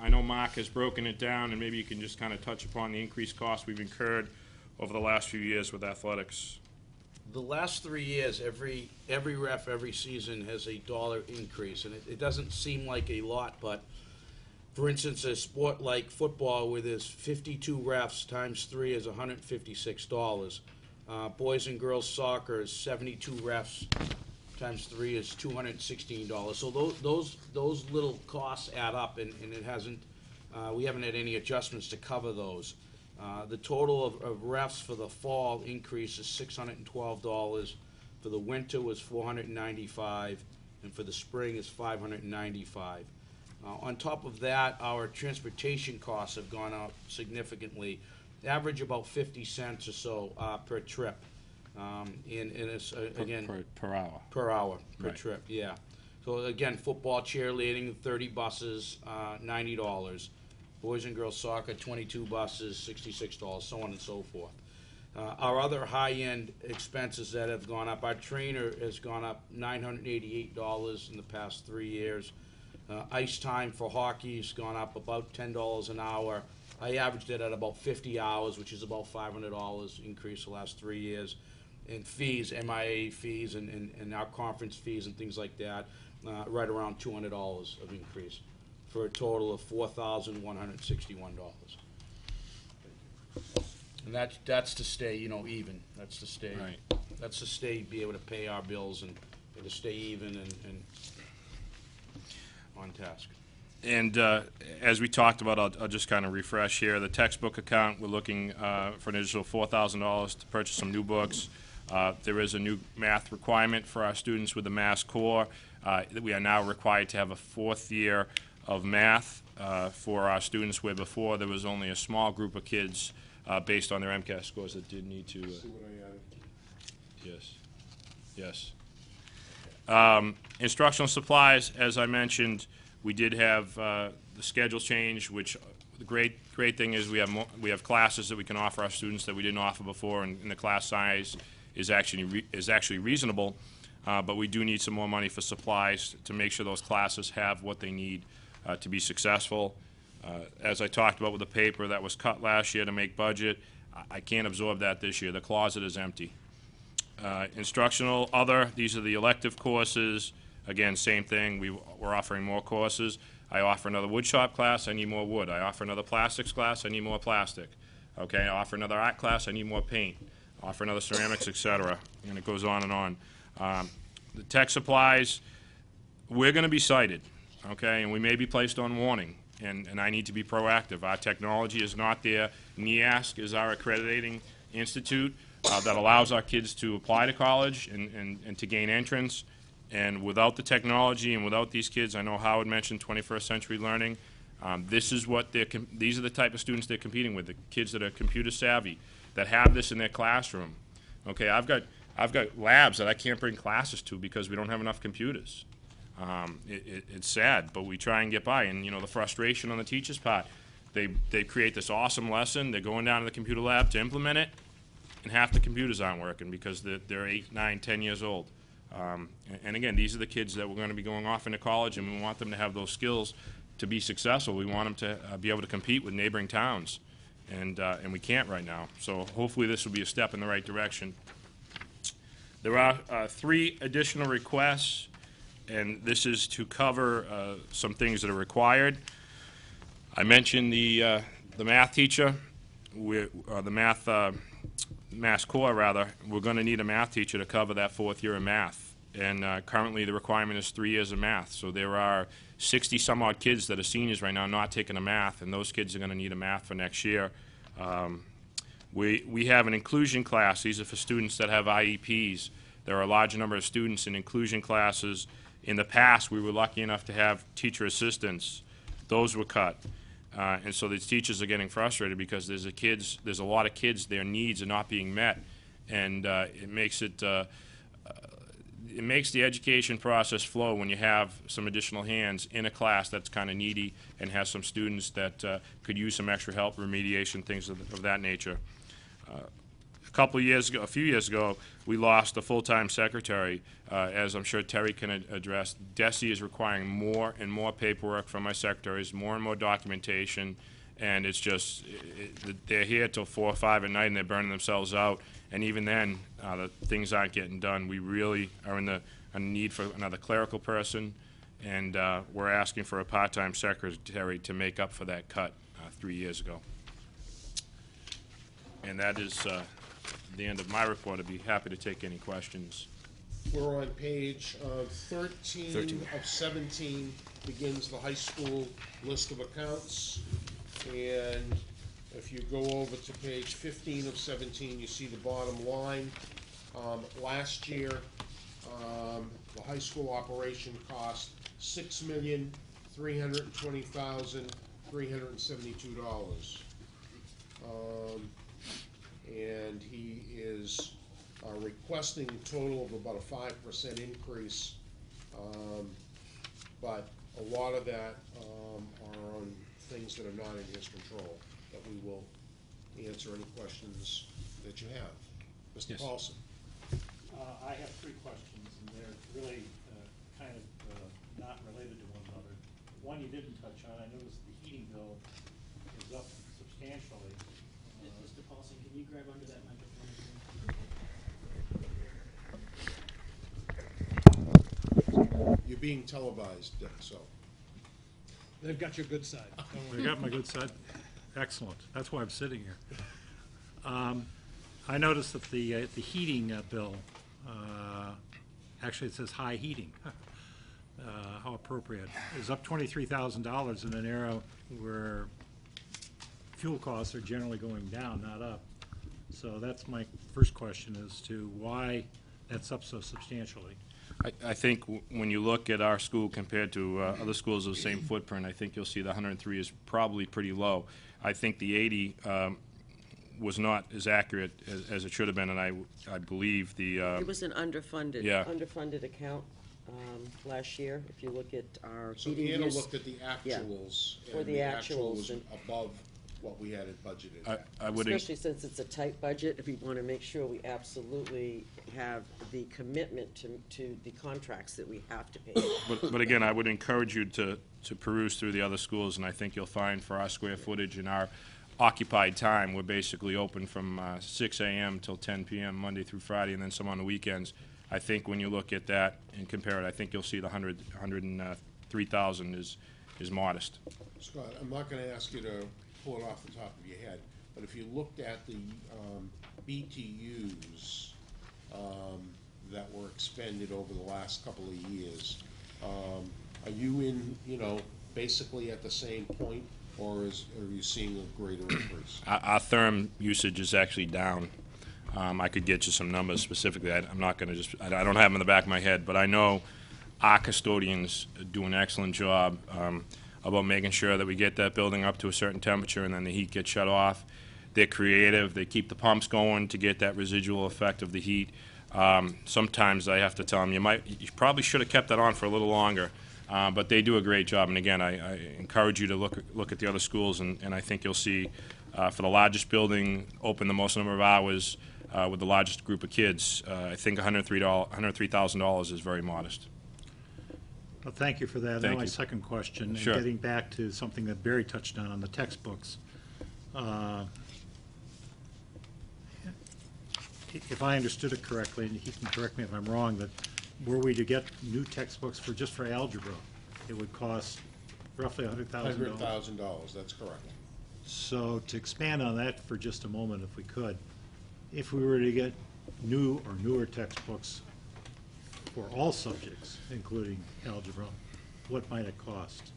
know Mark has broken it down, and maybe you can just kind of touch upon the increased costs we've incurred over the last few years with athletics. The last 3 years, every ref, every season has a dollar increase, and it doesn't seem like a lot, but for instance, a sport like football where there's 52 refs times 3 is $156. Boys and girls soccer is 72 refs times 3 is $216. So those little costs add up, and it hasn't. We haven't had any adjustments to cover those. The total of refs for the fall increase is $612. For the winter was $495, and for the spring is $595. On top of that, our transportation costs have gone up significantly, average about 50 cents or so per trip. And it's, again... Per hour. Per hour, per Right. trip, yeah. So again, football, cheerleading, 30 buses, $90. Boys and girls soccer, 22 buses, $66, so on and so forth. Our other high-end expenses that have gone up, our trainer has gone up $988 in the past 3 years. Ice time for hockey has gone up about $10 an hour. I averaged it at about 50 hours, which is about $500 increase the last 3 years. And fees, MIA fees, and our conference fees and things like that, right around $200 of increase, for a total of $4,161. And that's to stay, even. That's to stay. Right. That's to stay, be able to pay our bills and to stay even and on task. And as we talked about, I'll just kind of refresh here. The textbook account, we're looking for an additional $4,000 to purchase some new books. There is a new math requirement for our students with the Mass Core. That we are now required to have a 4th year of math for our students, where before there was only a small group of kids based on their MCAS scores that did need to. see what I added. Yes. Instructional supplies, as I mentioned, we did have the schedule change, which the great thing is we have classes that we can offer our students that we didn't offer before, and the class size is actually reasonable, but we do need some more money for supplies to make sure those classes have what they need to be successful. As I talked about with the paper that was cut last year to make budget, I can't absorb that this year. The closet is empty. Instructional other, these are the elective courses. Again, same thing, we're offering more courses. I offer another wood shop class, I need more wood. I offer another plastics class, I need more plastic. Okay, I offer another art class, I need more paint. I offer another ceramics, etc. And it goes on and on. The tech supplies, we're going to be cited, okay, and we may be placed on warning, and I need to be proactive. Our technology is not there. NEASC is our accrediting institute that allows our kids to apply to college and to gain entrance. And without the technology and without these kids, I know Howard mentioned 21st century learning. These are the type of students they're competing with, the kids that are computer savvy, that have this in their classroom. Okay, I've got labs that I can't bring classes to because we don't have enough computers. It's sad, but we try and get by. And the frustration on the teacher's part, they create this awesome lesson, they're going down to the computer lab to implement it, and half the computers aren't working because they're 8, 9, 10 years old. And again, these are the kids that we're going to be going off into college, and we want them to have those skills to be successful. We want them to be able to compete with neighboring towns, and we can't right now. So hopefully this will be a step in the right direction. There are 3 additional requests, and this is to cover some things that are required. I mentioned the math teacher, the Mass Core, rather. We're going to need a math teacher to cover that 4th year of math. And currently the requirement is 3 years of math. So there are 60-some-odd kids that are seniors right now not taking a math, and those kids are going to need a math for next year. We have an inclusion class. These are for students that have IEPs. There are a large number of students in inclusion classes. In the past, we were lucky enough to have teacher assistants. Those were cut. And so the teachers are getting frustrated because there's a lot of kids, their needs are not being met, and it makes it it makes the education process flow when you have some additional hands in a class that's kind of needy and has some students that could use some extra help, remediation, things of that nature. A few years ago, we lost a full-time secretary. As I'm sure Terry can address, DESE is requiring more and more paperwork from my secretaries, more and more documentation, and it's just, they're here till 4 or 5 at night and they're burning themselves out. And even then, the things aren't getting done. We really are in the need for another clerical person, and we're asking for a part-time secretary to make up for that cut 3 years ago. And that is the end of my report. I'd be happy to take any questions. We're on page 13 of 17, begins the high school list of accounts. And if you go over to page 15 of 17, you see the bottom line. Last year, the high school operation cost $6,320,372. And he is requesting a total of about a 5% increase, but a lot of that are on things that are not in his control, that we will answer any questions that you have. Mr. Yes. Paulson? I have 3 questions, and they're really kind of not related to one another. One you didn't touch on, I noticed the heating bill is up substantially. Mr. Paulson, can you grab under that microphone? You're being televised, Dick, so. They've got your good side. They got my good side? Excellent. That's why I'm sitting here. I noticed that the heating bill, actually it says high heating. How appropriate. Is up $23,000 in an era where fuel costs are generally going down, not up. So that's my first question as to why that's up so substantially. I think when you look at our school compared to other schools of the same footprint, I think you'll see the 103 is probably pretty low. I think the 80 was not as accurate as it should have been, and I believe the... It was an underfunded, Yeah. underfunded account last year, if you look at our So heating Anna use. looked at the actuals, For and the the actual actuals was and- above what we had it budgeted. I would... Especially since it's a tight budget, we want to make sure we absolutely have the commitment to the contracts that we have to pay. But again, I would encourage you to peruse through the other schools, and I think you'll find for our square footage and our occupied time, we're basically open from 6 a.m. till 10 p.m. Monday through Friday, and then some on the weekends. I think when you look at that and compare it, I think you'll see the 103,000 is modest. Scott, I'm not gonna ask you to pull it off the top of your head, but if you looked at the BTUs that were expended over the last couple of years, are you in, basically at the same point, or are you seeing a greater increase? Our therm usage is actually down. I could get you some numbers specifically. I'm not going to I don't have them in the back of my head, but I know our custodians do an excellent job about making sure that we get that building up to a certain temperature and then the heat gets shut off. They're creative. They keep the pumps going to get that residual effect of the heat. Sometimes I have to tell them, you probably should have kept that on for a little longer. But they do a great job, and again, I encourage you to look at the other schools, and I think you'll see for the largest building, open the most number of hours with the largest group of kids, I think $103,000 is very modest. Well, thank you for that. Thank Now my you. second question, Sure. and getting back to something that Barry touched on the textbooks. If I understood it correctly, and he can correct me if I'm wrong, that were we to get new textbooks just for algebra, it would cost roughly $100,000. $100,000, that's correct. So to expand on that for just a moment, if we could, if we were to get new or newer textbooks for all subjects, including algebra, what might it cost?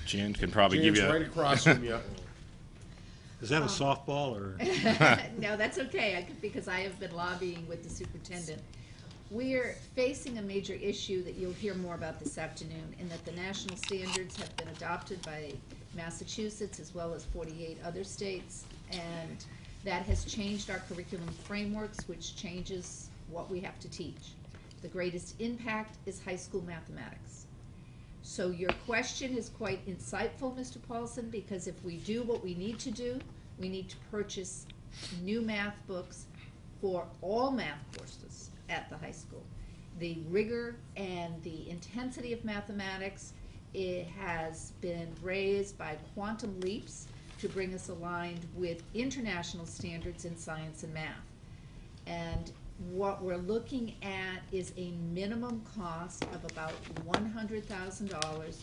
Jan can probably give Jan's you... right across from you. Is that a softball or? No, that's okay, because I have been lobbying with the superintendent. We're facing a major issue that you'll hear more about this afternoon, in that the national standards have been adopted by Massachusetts as well as 48 other states, and that has changed our curriculum frameworks, which changes what we have to teach. The greatest impact is high school mathematics. So your question is quite insightful, Mr. Paulson, because if we do what we need to do, we need to purchase new math books for all math courses at the high school. The rigor and the intensity of mathematics, it has been raised by quantum leaps to bring us aligned with international standards in science and math. And what we're looking at is a minimum cost of about $100,000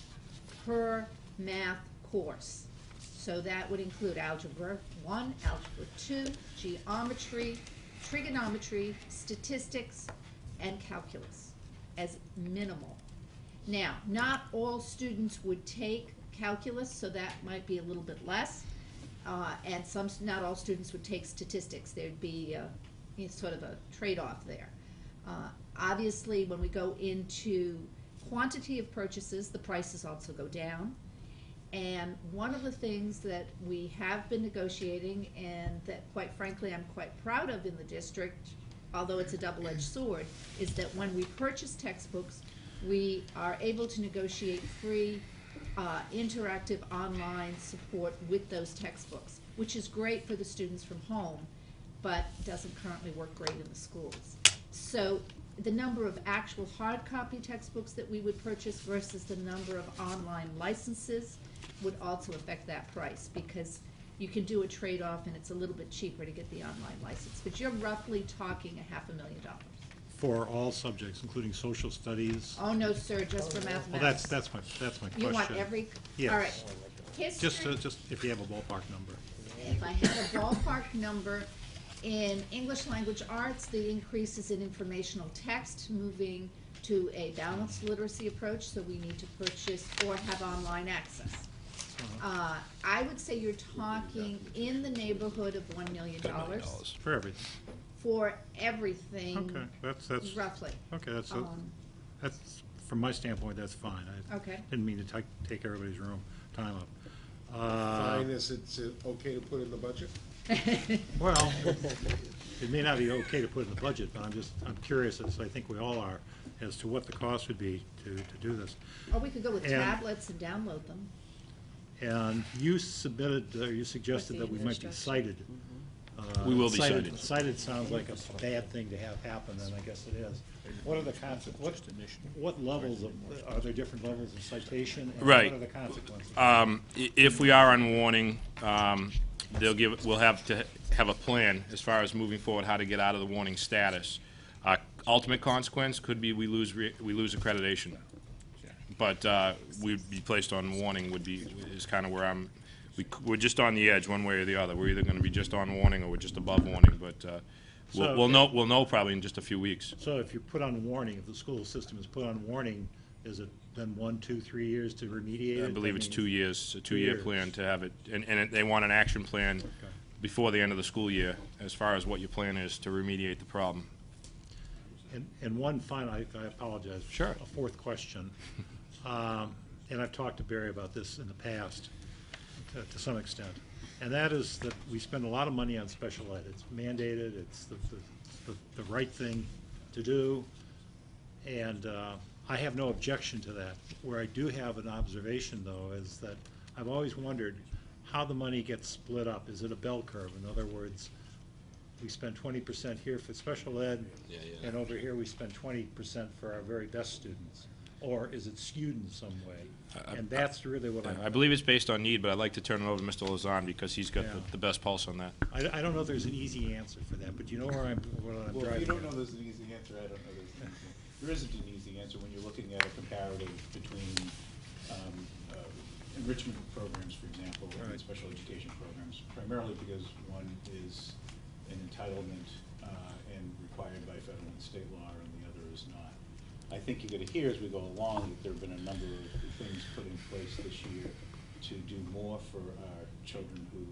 per math course. So that would include Algebra 1, Algebra 2, geometry, trigonometry, statistics, and calculus as minimal. Now, not all students would take calculus, so that might be a little bit less, and not all students would take statistics. There'd be sort of a trade-off there. Obviously, when we go into quantity of purchases, the prices also go down. And one of the things that we have been negotiating, and that quite frankly I'm quite proud of in the district, although it's a double-edged sword, is that when we purchase textbooks, we are able to negotiate free interactive online support with those textbooks, which is great for the students from home, but doesn't currently work great in the schools. So the number of actual hard copy textbooks that we would purchase versus the number of online licenses would also affect that price, because you can do a trade-off and it's a little bit cheaper to get the online license. But you're roughly talking $500,000. For all subjects, including social studies? Oh, no, sir, just for mathematics. Well, that's my question. You want every, Yes. all right. History, Just if you have a ballpark number. if I have a ballpark number, in English language arts, the increase is in informational text, moving to a balanced literacy approach, so we need to purchase or have online access. I would say you're talking in the neighborhood of $1 million For everything. for everything. Okay, that's. Roughly. Okay, that's, from my standpoint, that's fine. I Okay. didn't mean to take everybody's time up. Fine, is it okay to put in the budget? Well, it may not be okay to put in the budget, but I'm curious, as I think we all are, as to what the cost would be to do this. Or we could go with And- tablets and download them. And you suggested that we might be cited. We will be cited. Cited sounds like a bad thing to have happen, and I guess it is. What are the what levels are there different levels of citation? And Right. what are the consequences? If we are on warning, we'll have to have a plan as far as moving forward, how to get out of the warning status. Ultimate consequence could be we lose accreditation. But we'd be placed on warning is kind of where we're just on the edge one way or the other. We're either going to be just on warning or we're just above warning, but we'll know probably in just a few weeks. So if you put on warning, if the school system is put on warning, is it then 1, 2, 3 years to remediate it? I believe it's 2 years, a 2-year years. plan to have it, and they want an action plan before the end of the school year as far as what your plan is to remediate the problem. And one final, I apologize. Sure. A fourth question. And I've talked to Barry about this in the past, to some extent. And that is that we spend a lot of money on special ed. It's mandated, it's the right thing to do. And I have no objection to that. Where I do have an observation, though, is that I've always wondered how the money gets split up. Is it a bell curve? In other words, we spend 20% here for special ed, and over here we spend 20% for our very best students. Or is it skewed in some way? And that's really what I believe it's based on need, but I'd like to turn it over to Mr. Lazan because he's got Yeah. the best pulse on that. I don't know if there's an easy answer for that, but you know what I'm Well, if driving you don't at. know there's an easy answer, I don't know there's an easy answer. There isn't an easy answer when you're looking at a comparative between enrichment programs, for example, and Right. special education programs, primarily because one is an entitlement and required by federal and state law, and the other is not. I think you're going to hear as we go along that there have been a number of things put in place this year to do more for our children who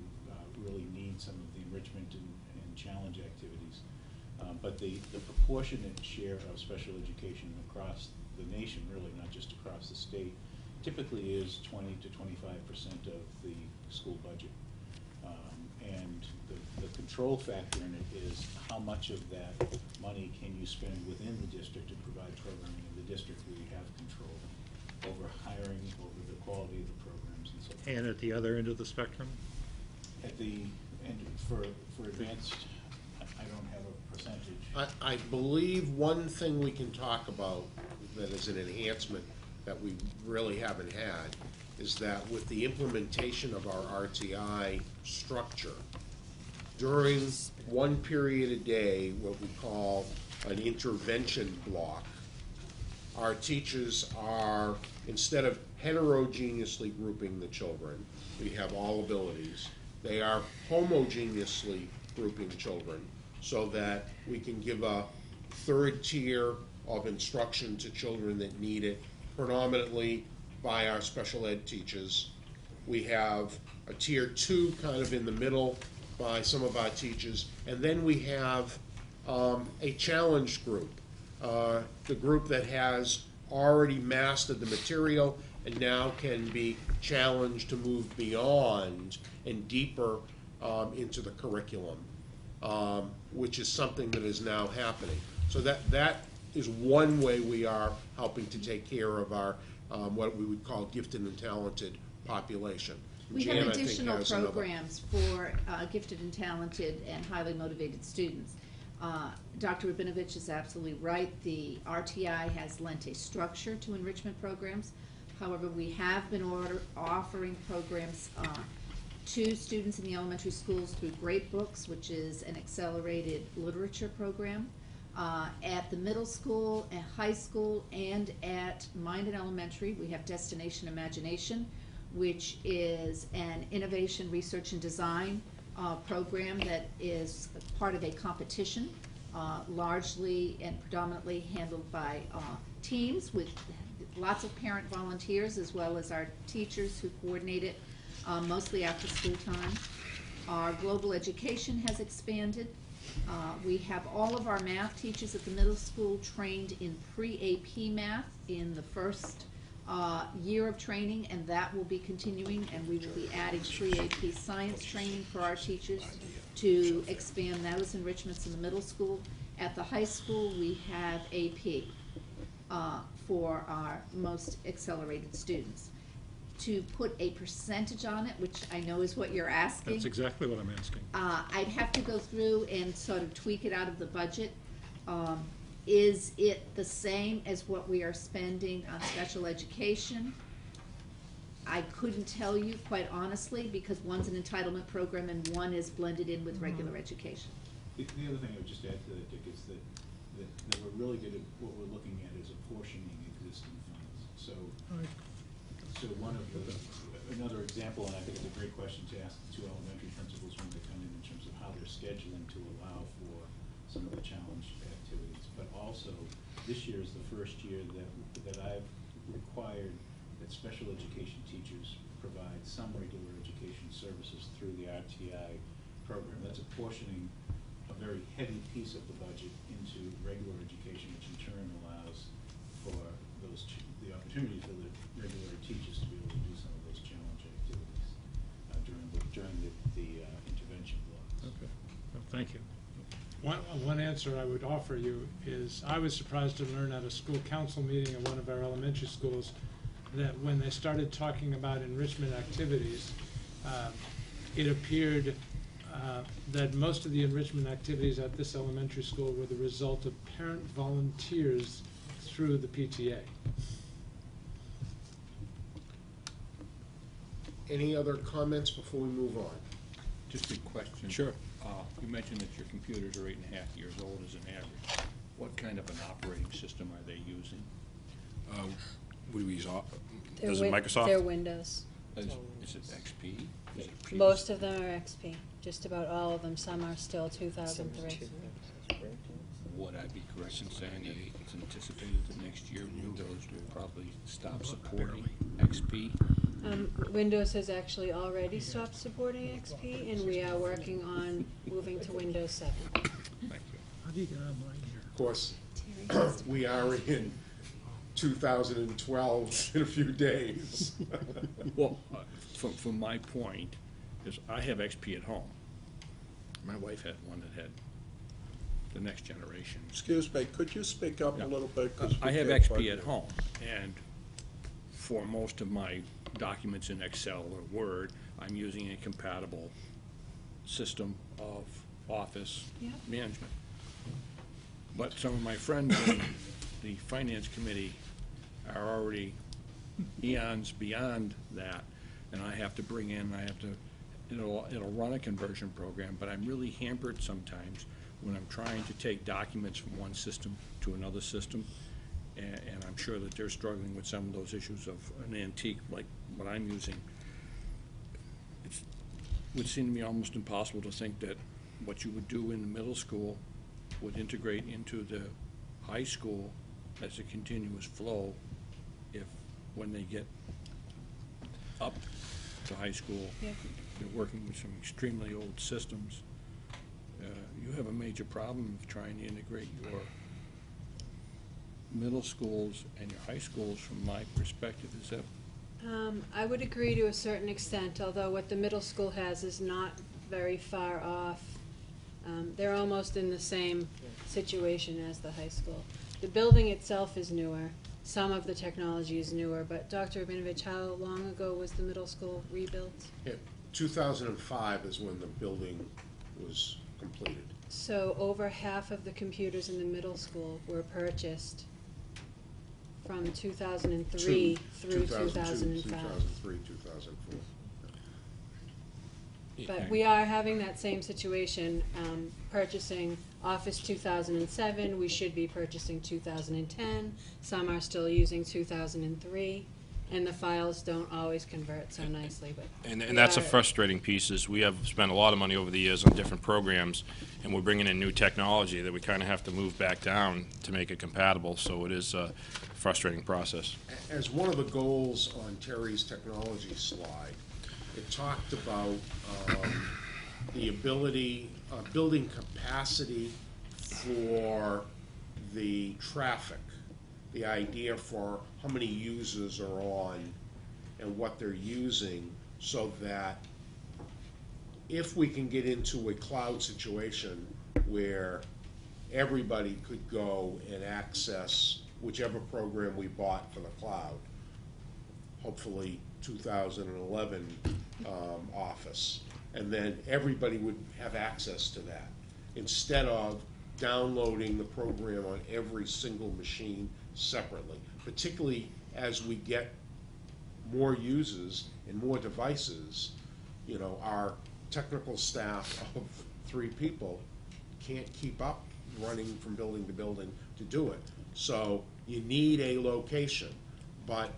really need some of the enrichment and challenge activities. But the proportionate share of special education across the nation, really not just across the state, typically is 20 to 25% of the school budget. And the control factor in it is how much of that money can you spend within the district to provide programming in the district where you have control over hiring, over the quality of the programs and so forth. And at the other end of the spectrum? At the end, for advanced, I don't have a percentage. I believe one thing we can talk about that is an enhancement that we really haven't had is that with the implementation of our RTI structure, during one period a day, what we call an intervention block, our teachers are, instead of heterogeneously grouping the children, we have all abilities, they are homogeneously grouping children so that we can give a third tier of instruction to children that need it, predominantly by our special ed teachers. We have a tier 2 kind of in the middle by some of our teachers, and then we have a challenge group, the group that has already mastered the material and now can be challenged to move beyond and deeper into the curriculum, which is something that is now happening. So that is one way we are helping to take care of our what we would call gifted and talented population. We Jan, have I think, additional has another. programs for gifted and talented and highly motivated students. Dr. Rabinovich is absolutely right. The RTI has lent a structure to enrichment programs. However, we have been offering programs to students in the elementary schools through Great Books, which is an accelerated literature program. At the middle school, and high school, and at Mindon Elementary, we have Destination Imagination, which is an innovation, research, and design program that is part of a competition, largely and predominantly handled by teams with lots of parent volunteers, as well as our teachers who coordinate it, mostly after school time. Our global education has expanded. We have all of our math teachers at the middle school trained in pre-AP math in the first year of training, and that will be continuing, and we will be adding pre-AP science training for our teachers to expand those enrichments in the middle school. At the high school, we have AP for our most accelerated students. To put a percentage on it, which I know is what you're asking. That's exactly what I'm asking. I'd have to go through and sort of tweak it out of the budget. Is it the same as what we are spending on special education? I couldn't tell you, quite honestly, because one's an entitlement program and one is blended in with regular education. The other thing I would just add to that, Dick, is that we're really good at what we're looking at is apportioning existing funds. So another example, and I think it's a great question to ask the two elementary principals when they come in terms of how they're scheduling to allow for some of the challenge activities. But also, this year is the first year that I've required that special education teachers provide some regular education services through the RTI program. That's apportioning a very heavy piece of the budget into regular education, which in turn allows for the opportunity for the regular teachers to be able to do some of those challenge activities during the intervention blocks. Okay, well, thank you. One answer I would offer you is, I was surprised to learn at a school council meeting at one of our elementary schools that when they started talking about enrichment activities, it appeared that most of the enrichment activities at this elementary school were the result of parent volunteers through the PTA. Any other comments before we move on? Just a question. Sure. You mentioned that your computers are 8.5 years old as an average. What kind of an operating system are they using? What do we use? Is it Microsoft? They're Windows. Is it XP? Is it previous? Most of them are XP, just about all of them. Some are still 2003. Would I be correct in saying that it's anticipated that next year Windows will probably stop supporting XP? Windows has actually already stopped supporting XP, and we are working on moving to Windows 7. Thank you. How do you get online here? Of course, we are in 2012 in a few days. Well, from my point, is I have XP at home. My wife had one that had the next generation. Excuse me, could you speak up Yeah. a little bit? 'Cause I we have can't XP quite at hear. home, and for most of my documents in Excel or Word, I'm using a compatible system of office Yep. management. But some of my friends in the Finance Committee are already eons beyond that, and I have to bring in, it'll run a conversion program, but I'm really hampered sometimes when I'm trying to take documents from one system to another system, and I'm sure that they're struggling with some of those issues of an antique like what I'm using. It would seem to me almost impossible to think that what you would do in the middle school would integrate into the high school as a continuous flow if, when they get up to high school, Yeah. they're working with some extremely old systems. You have a major problem of trying to integrate your middle schools and your high schools from my perspective. Is that, I would agree to a certain extent, although what the middle school has is not very far off. They're almost in the same situation as the high school. The building itself is newer, some of the technology is newer, but Dr. Rabinovich, how long ago was the middle school rebuilt? 2005 is when the building was completed. So over half of the computers in the middle school were purchased from 2003 through 2005. 2003, 2004. But we are having that same situation, purchasing Office 2007, we should be purchasing 2010. Some are still using 2003, and the files don't always convert so nicely, but. And we that's a are- frustrating piece, is we have spent a lot of money over the years on different programs, and we're bringing in new technology that we kind of have to move back down to make it compatible, so it is a frustrating process. As one of the goals on Terry's technology slide, it talked about the ability, building capacity for the traffic, the idea for how many users are on and what they're using, so that if we can get into a cloud situation where everybody could go and access whichever program we bought for the cloud, hopefully 2011 Office, and then everybody would have access to that, instead of downloading the program on every single machine separately, particularly as we get more users and more devices. You know, our technical staff of 3 people can't keep up running from building to building to do it. So you need a location, but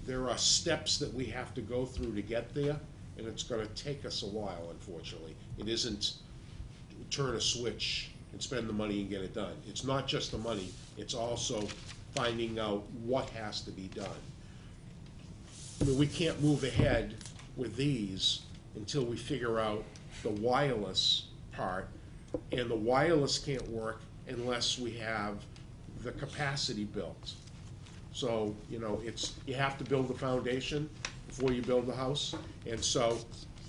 there are steps that we have to go through to get there, and it's gonna take us a while, unfortunately. It isn't turn a switch and spend the money and get it done. It's not just the money, it's also finding out what has to be done. I mean, we can't move ahead with these until we figure out the wireless part, and the wireless can't work unless we have the capacity built. So, you know, you have to build the foundation before you build the house. And so,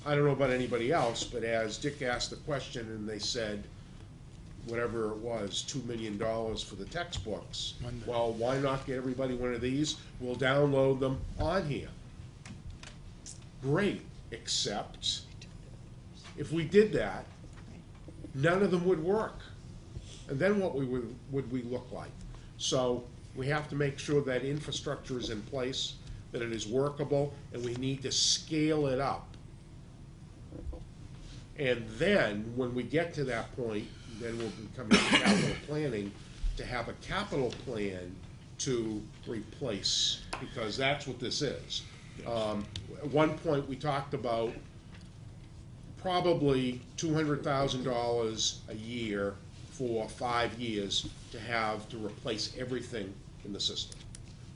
I don't know about anybody else, but as Dick asked the question and they said, whatever it was, $2 million for the textbooks, well, why not get everybody one of these? We'll download them on here. Great, except if we did that, none of them would work. And then what would we look like? So we have to make sure that infrastructure is in place, that it is workable, and we need to scale it up. And then, when we get to that point, then we'll be coming to capital planning, to have a capital plan to replace, because that's what this is. At one point, we talked about probably $200,000 a year for 5 years to replace everything in the system.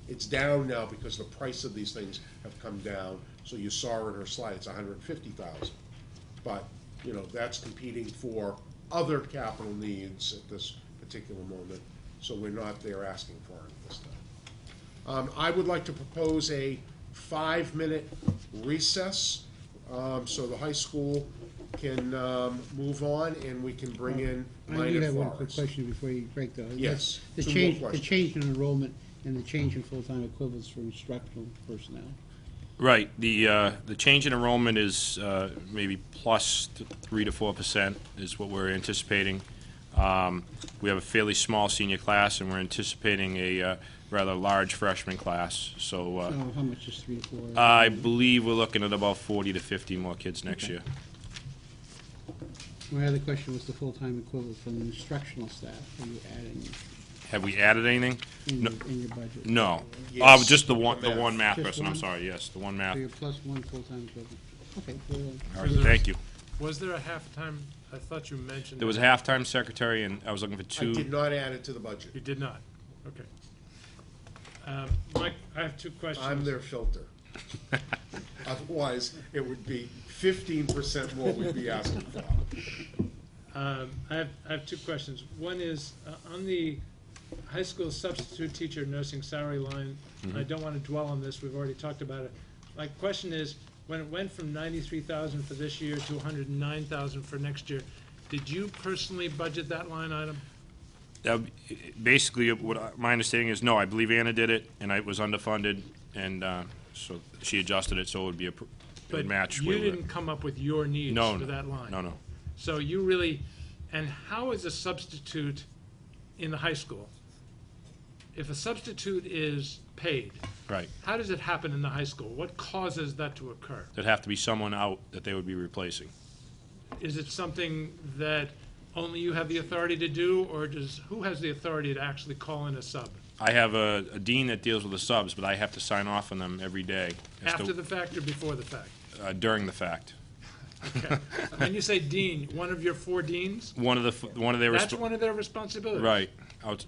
It's down now because the price of these things have come down, so you saw in her slide, it's $150,000. But, you know, that's competing for other capital needs at this particular moment, so we're not there asking for it this time. I would like to propose a 5-minute recess, so the high school can move on and we can bring in I do minor have one quick forest. question before you break though. Yes, The two more change, the questions. change in enrollment and the change in full-time equivalents for instructional personnel. Right, the change in enrollment is maybe plus 3 to 4% is what we're anticipating. We have a fairly small senior class, and we're anticipating a rather large freshman class, so So how much is 3 to 4? I believe we're looking at about 40 to 50 more kids next year. My other question was the full-time equivalent from the instructional staff. Are you adding Have we added anything? in No. your budget? No. Yes, Just the the one math Just person, I'm one? sorry, yes, the one math. So you're plus one full-time equivalent. Okay, well, All right, thank you. Was there a halftime, I thought you mentioned. There was a that. halftime secretary, and I was looking for I two. did not add it to the budget. You did not, okay. Mike, I have two questions. I'm their filter. Otherwise, it would be 15% more we'd be asking for. I have two questions. One is, on the high school substitute teacher nursing salary line, I don't want to dwell on this, we've already talked about it. My question is, when it went from 93,000 for this year to 109,000 for next year, did you personally budget that line item? Basically, my understanding is, no, I believe Anna did it, and it was underfunded, and so she adjusted it so it would be a But match. you didn't come up with your needs No, for that line? No. So you really, and how is a substitute in the high school? If a substitute is paid, Right. how does it happen in the high school? What causes that to occur? There'd have to be someone out that they would be replacing. Is it something that only you have the authority to do, or who has the authority to actually call in a sub? I have a dean that deals with the subs, but I have to sign off on them every day. as to- After the fact or before the fact? During the fact. Okay. When you say dean, one of your 4 deans? One of their. That's one of their responsibilities? Right,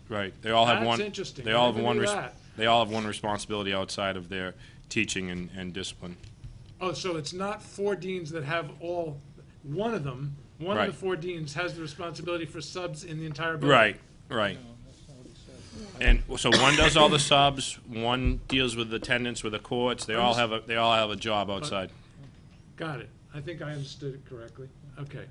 right. They all have That's one. interesting. They I all have never one. knew that. They all have one responsibility outside of their teaching and discipline. Oh, so it's not 4 deans that have all, one of them, one Right. of the 4 deans has the responsibility for subs in the entire building? Right. And so one does all the subs, one deals with attendance with the courts. They all have a job outside. Got it. I think I understood it correctly. Okay.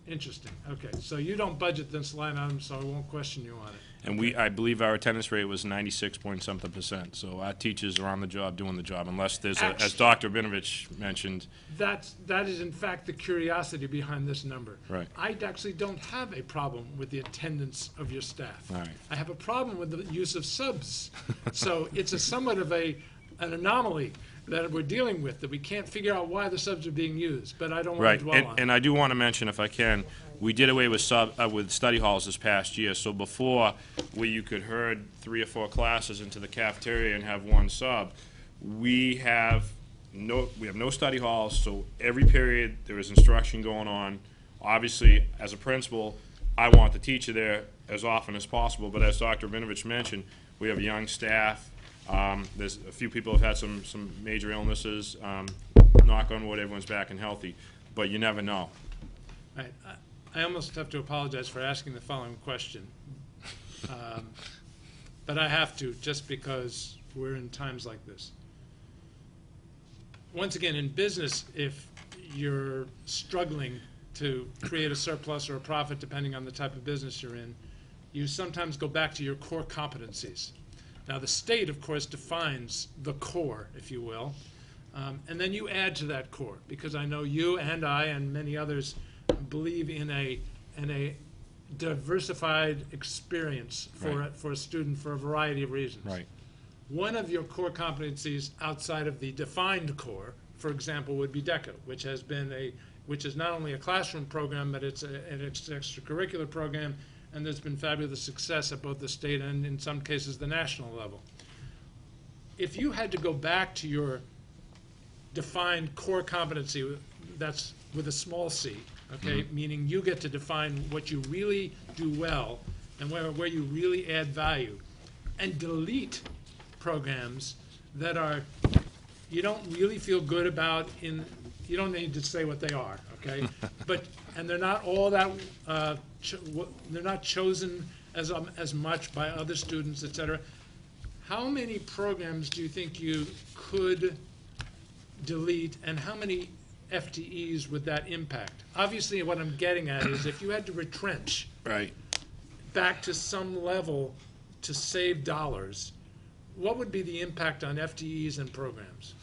Interesting. Okay. So you don't budget this line item, so I won't question you on it. And I believe our attendance rate was 96-point-something%. So our teachers are on the job, doing the job, unless there's, as Dr. Binovich mentioned. That is in fact the curiosity behind this number. Right. I actually don't have a problem with the attendance of your staff. All right. I have a problem with the use of subs. So it's somewhat of an anomaly that we're dealing with, that we can't figure out why the subs are being used, but I don't want Right, to dwell on it. and I do want to mention, if I can, we did away with with study halls this past year. So before, where you could herd 3 or 4 classes into the cafeteria and have one sub, we have no study halls. So every period there is instruction going on. Obviously, as a principal, I want the teacher there as often as possible. But as Dr. Binovich mentioned, we have young staff. There's a few people have had some major illnesses. Knock on wood, everyone's back and healthy, but you never know. I almost have to apologize for asking the following question. But I have to, just because we're in times like this. Once again, in business, if you're struggling to create a surplus or a profit, depending on the type of business you're in, you sometimes go back to your core competencies. Now, the state, of course, defines the core, if you will, and then you add to that core, because I know you and I and many others believe in a diversified experience for a student for a variety of reasons. Right. One of your core competencies outside of the defined core, for example, would be DECA, which is not only a classroom program, but it's an extracurricular program, and there's been fabulous success at both the state and, in some cases, the national level. If you had to go back to your defined core competency, that's with a small c, okay, meaning you get to define what you really do well and where you really add value, and delete programs that you don't really feel good about you don't need to say what they are, okay? And they're not all that, they're not chosen as much by other students, et cetera. How many programs do you think you could delete, and how many FTEs would that impact? Obviously, what I'm getting at is if you had to retrench Right. back to some level to save dollars, what would be the impact on FTEs and programs?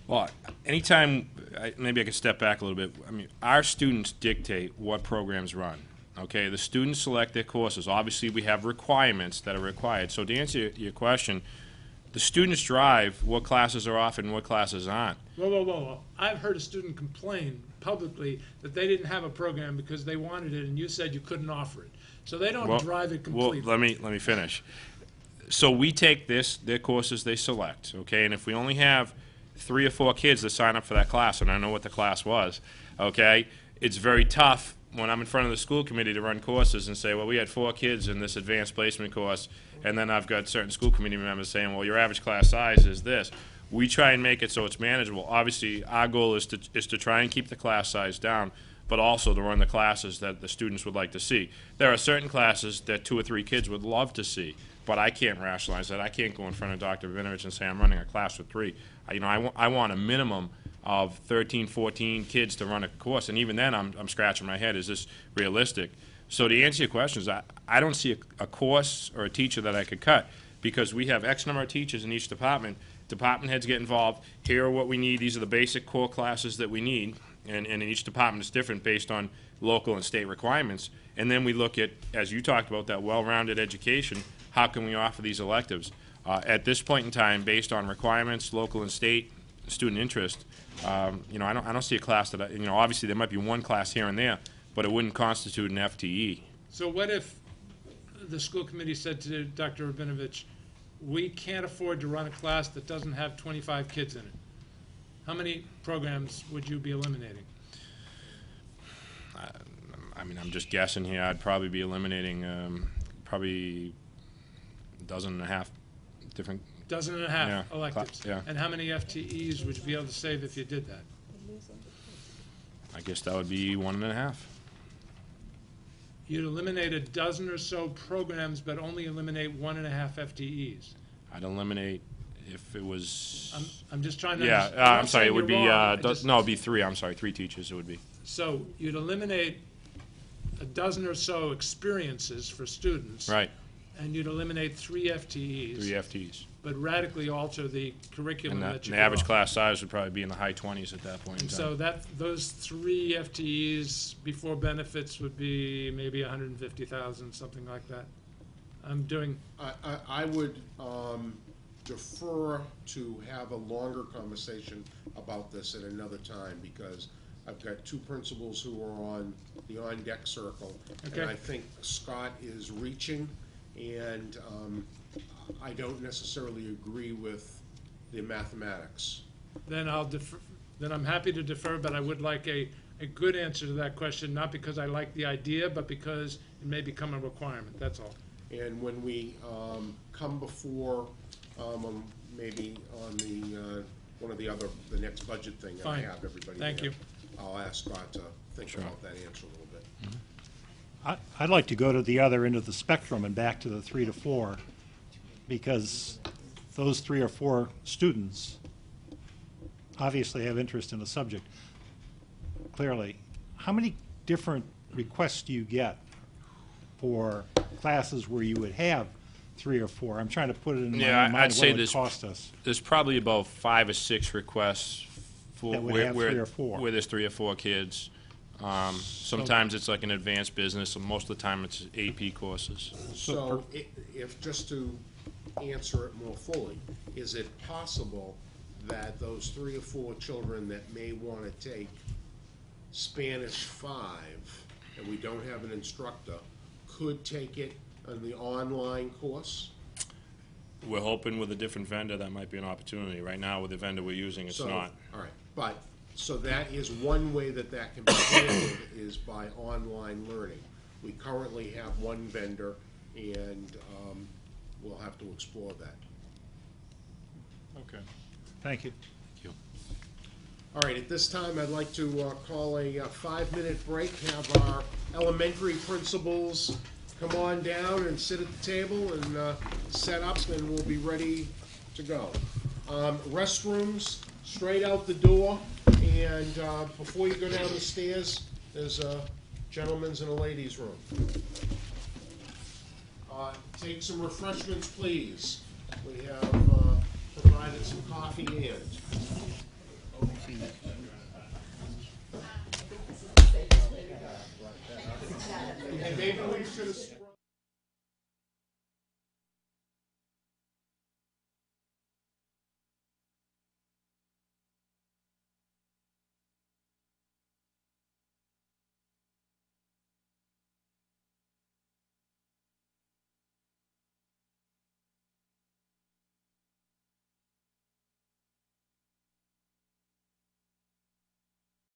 Well, anytime, maybe I could step back a little bit. I mean, our students dictate what programs run. Okay, the students select their courses. Obviously, we have requirements that are required. So to answer your question, the students drive what classes are offered and what classes aren't. Whoa. I've heard a student complain publicly that they didn't have a program because they wanted it and you said you couldn't offer it. So they don't drive it completely. Well, let me finish. So we take their courses they select, okay? And if we only have 3 or 4 kids that sign up for that class, and I know what the class was, okay, it's very tough when I'm in front of the school committee to run courses and say, well, we had 4 kids in this advanced placement course, and then I've got certain school committee members saying, well, your average class size is this. We try and make it so it's manageable. Obviously, our goal is to try and keep the class size down, but also to run the classes that the students would like to see. There are certain classes that 2 or 3 kids would love to see, but I can't rationalize that. I can't go in front of Dr. Rabinovich and say I'm running a class with 3. I want a minimum of 13, 14 kids to run a course, and even then I'm scratching my head. Is this realistic? So to answer your questions, I don't see a course or a teacher that I could cut because we have X number of teachers in each department. Department heads get involved. Here are what we need. These are the basic core classes that we need, and in each department is different based on local and state requirements. And then we look at, as you talked about, that well-rounded education. How can we offer these electives? At this point in time, based on requirements, local and state, student interest, I don't see a class that, obviously there might be one class here and there, but it wouldn't constitute an FTE. So what if the school committee said to Dr. Rabinovich, we can't afford to run a class that doesn't have 25 kids in it? How many programs would you be eliminating? I'm just guessing here. I'd probably be eliminating probably 12.5 different. 12.5 Yeah, electives. yeah. And how many FTEs would you be able to save if you did that? I guess that would be 1.5. You'd eliminate a dozen or so programs, but only eliminate 1.5 FTEs. I'd eliminate if it was. I'm just trying to. Yeah, understand. I'm I'm sorry. It saying would be you're wrong. no, it'd be 3. I'm sorry, 3 teachers. It would be. So you'd eliminate a dozen or so experiences for students. Right. And you'd eliminate 3 FTEs. 3 FTEs. But radically alter the curriculum And that you the could average offer. class size would probably be in the high 20s at that point in And time. so those 3 FTEs before benefits would be maybe 150,000, something like that. I'm doing. I would defer to have a longer conversation about this at another time, because I've got 2 principals who are on the on-deck circle. Okay. And I think Scott is reaching, and I don't necessarily agree with the mathematics. Then I'll defer, then I'm happy to defer, but I would like a good answer to that question, not because I like the idea, but because it may become a requirement, that's all. And when we come before, maybe on the, one of the next budget thing, and I Fine. have everybody Thank there, you. I'll ask Scott to think about that answer a little bit. I'd like to go to the other end of the spectrum and back to the 3 to 4, because those 3 or 4 students obviously have interest in the subject, clearly. How many different requests do you get for classes where you would have 3 or 4? I'm trying to put it in my Yeah, own I'd mind say what it would there's cost us. There's probably about 5 or 6 requests for That would have 3 or 4. where there's 3 or 4 kids. Sometimes it's like an advanced business, and most of the time it's AP courses. So if, just to answer it more fully, is it possible that those 3 or 4 children that may want to take Spanish 5, and we don't have an instructor, could take it on the online course? We're hoping with a different vendor that might be an opportunity. Right now, with the vendor we're using, it's So, not. all right, but, so that is one way that can be handled, is by online learning. We currently have one vendor, and we'll have to explore that. Okay. Thank you. All right, at this time, I'd like to call a 5-minute break, have our elementary principals come on down and sit at the table and set up, and we'll be ready to go. Restrooms, straight out the door, And before you go down the stairs, there's a gentleman's and a ladies' room. Take some refreshments, please. We have provided some coffee and.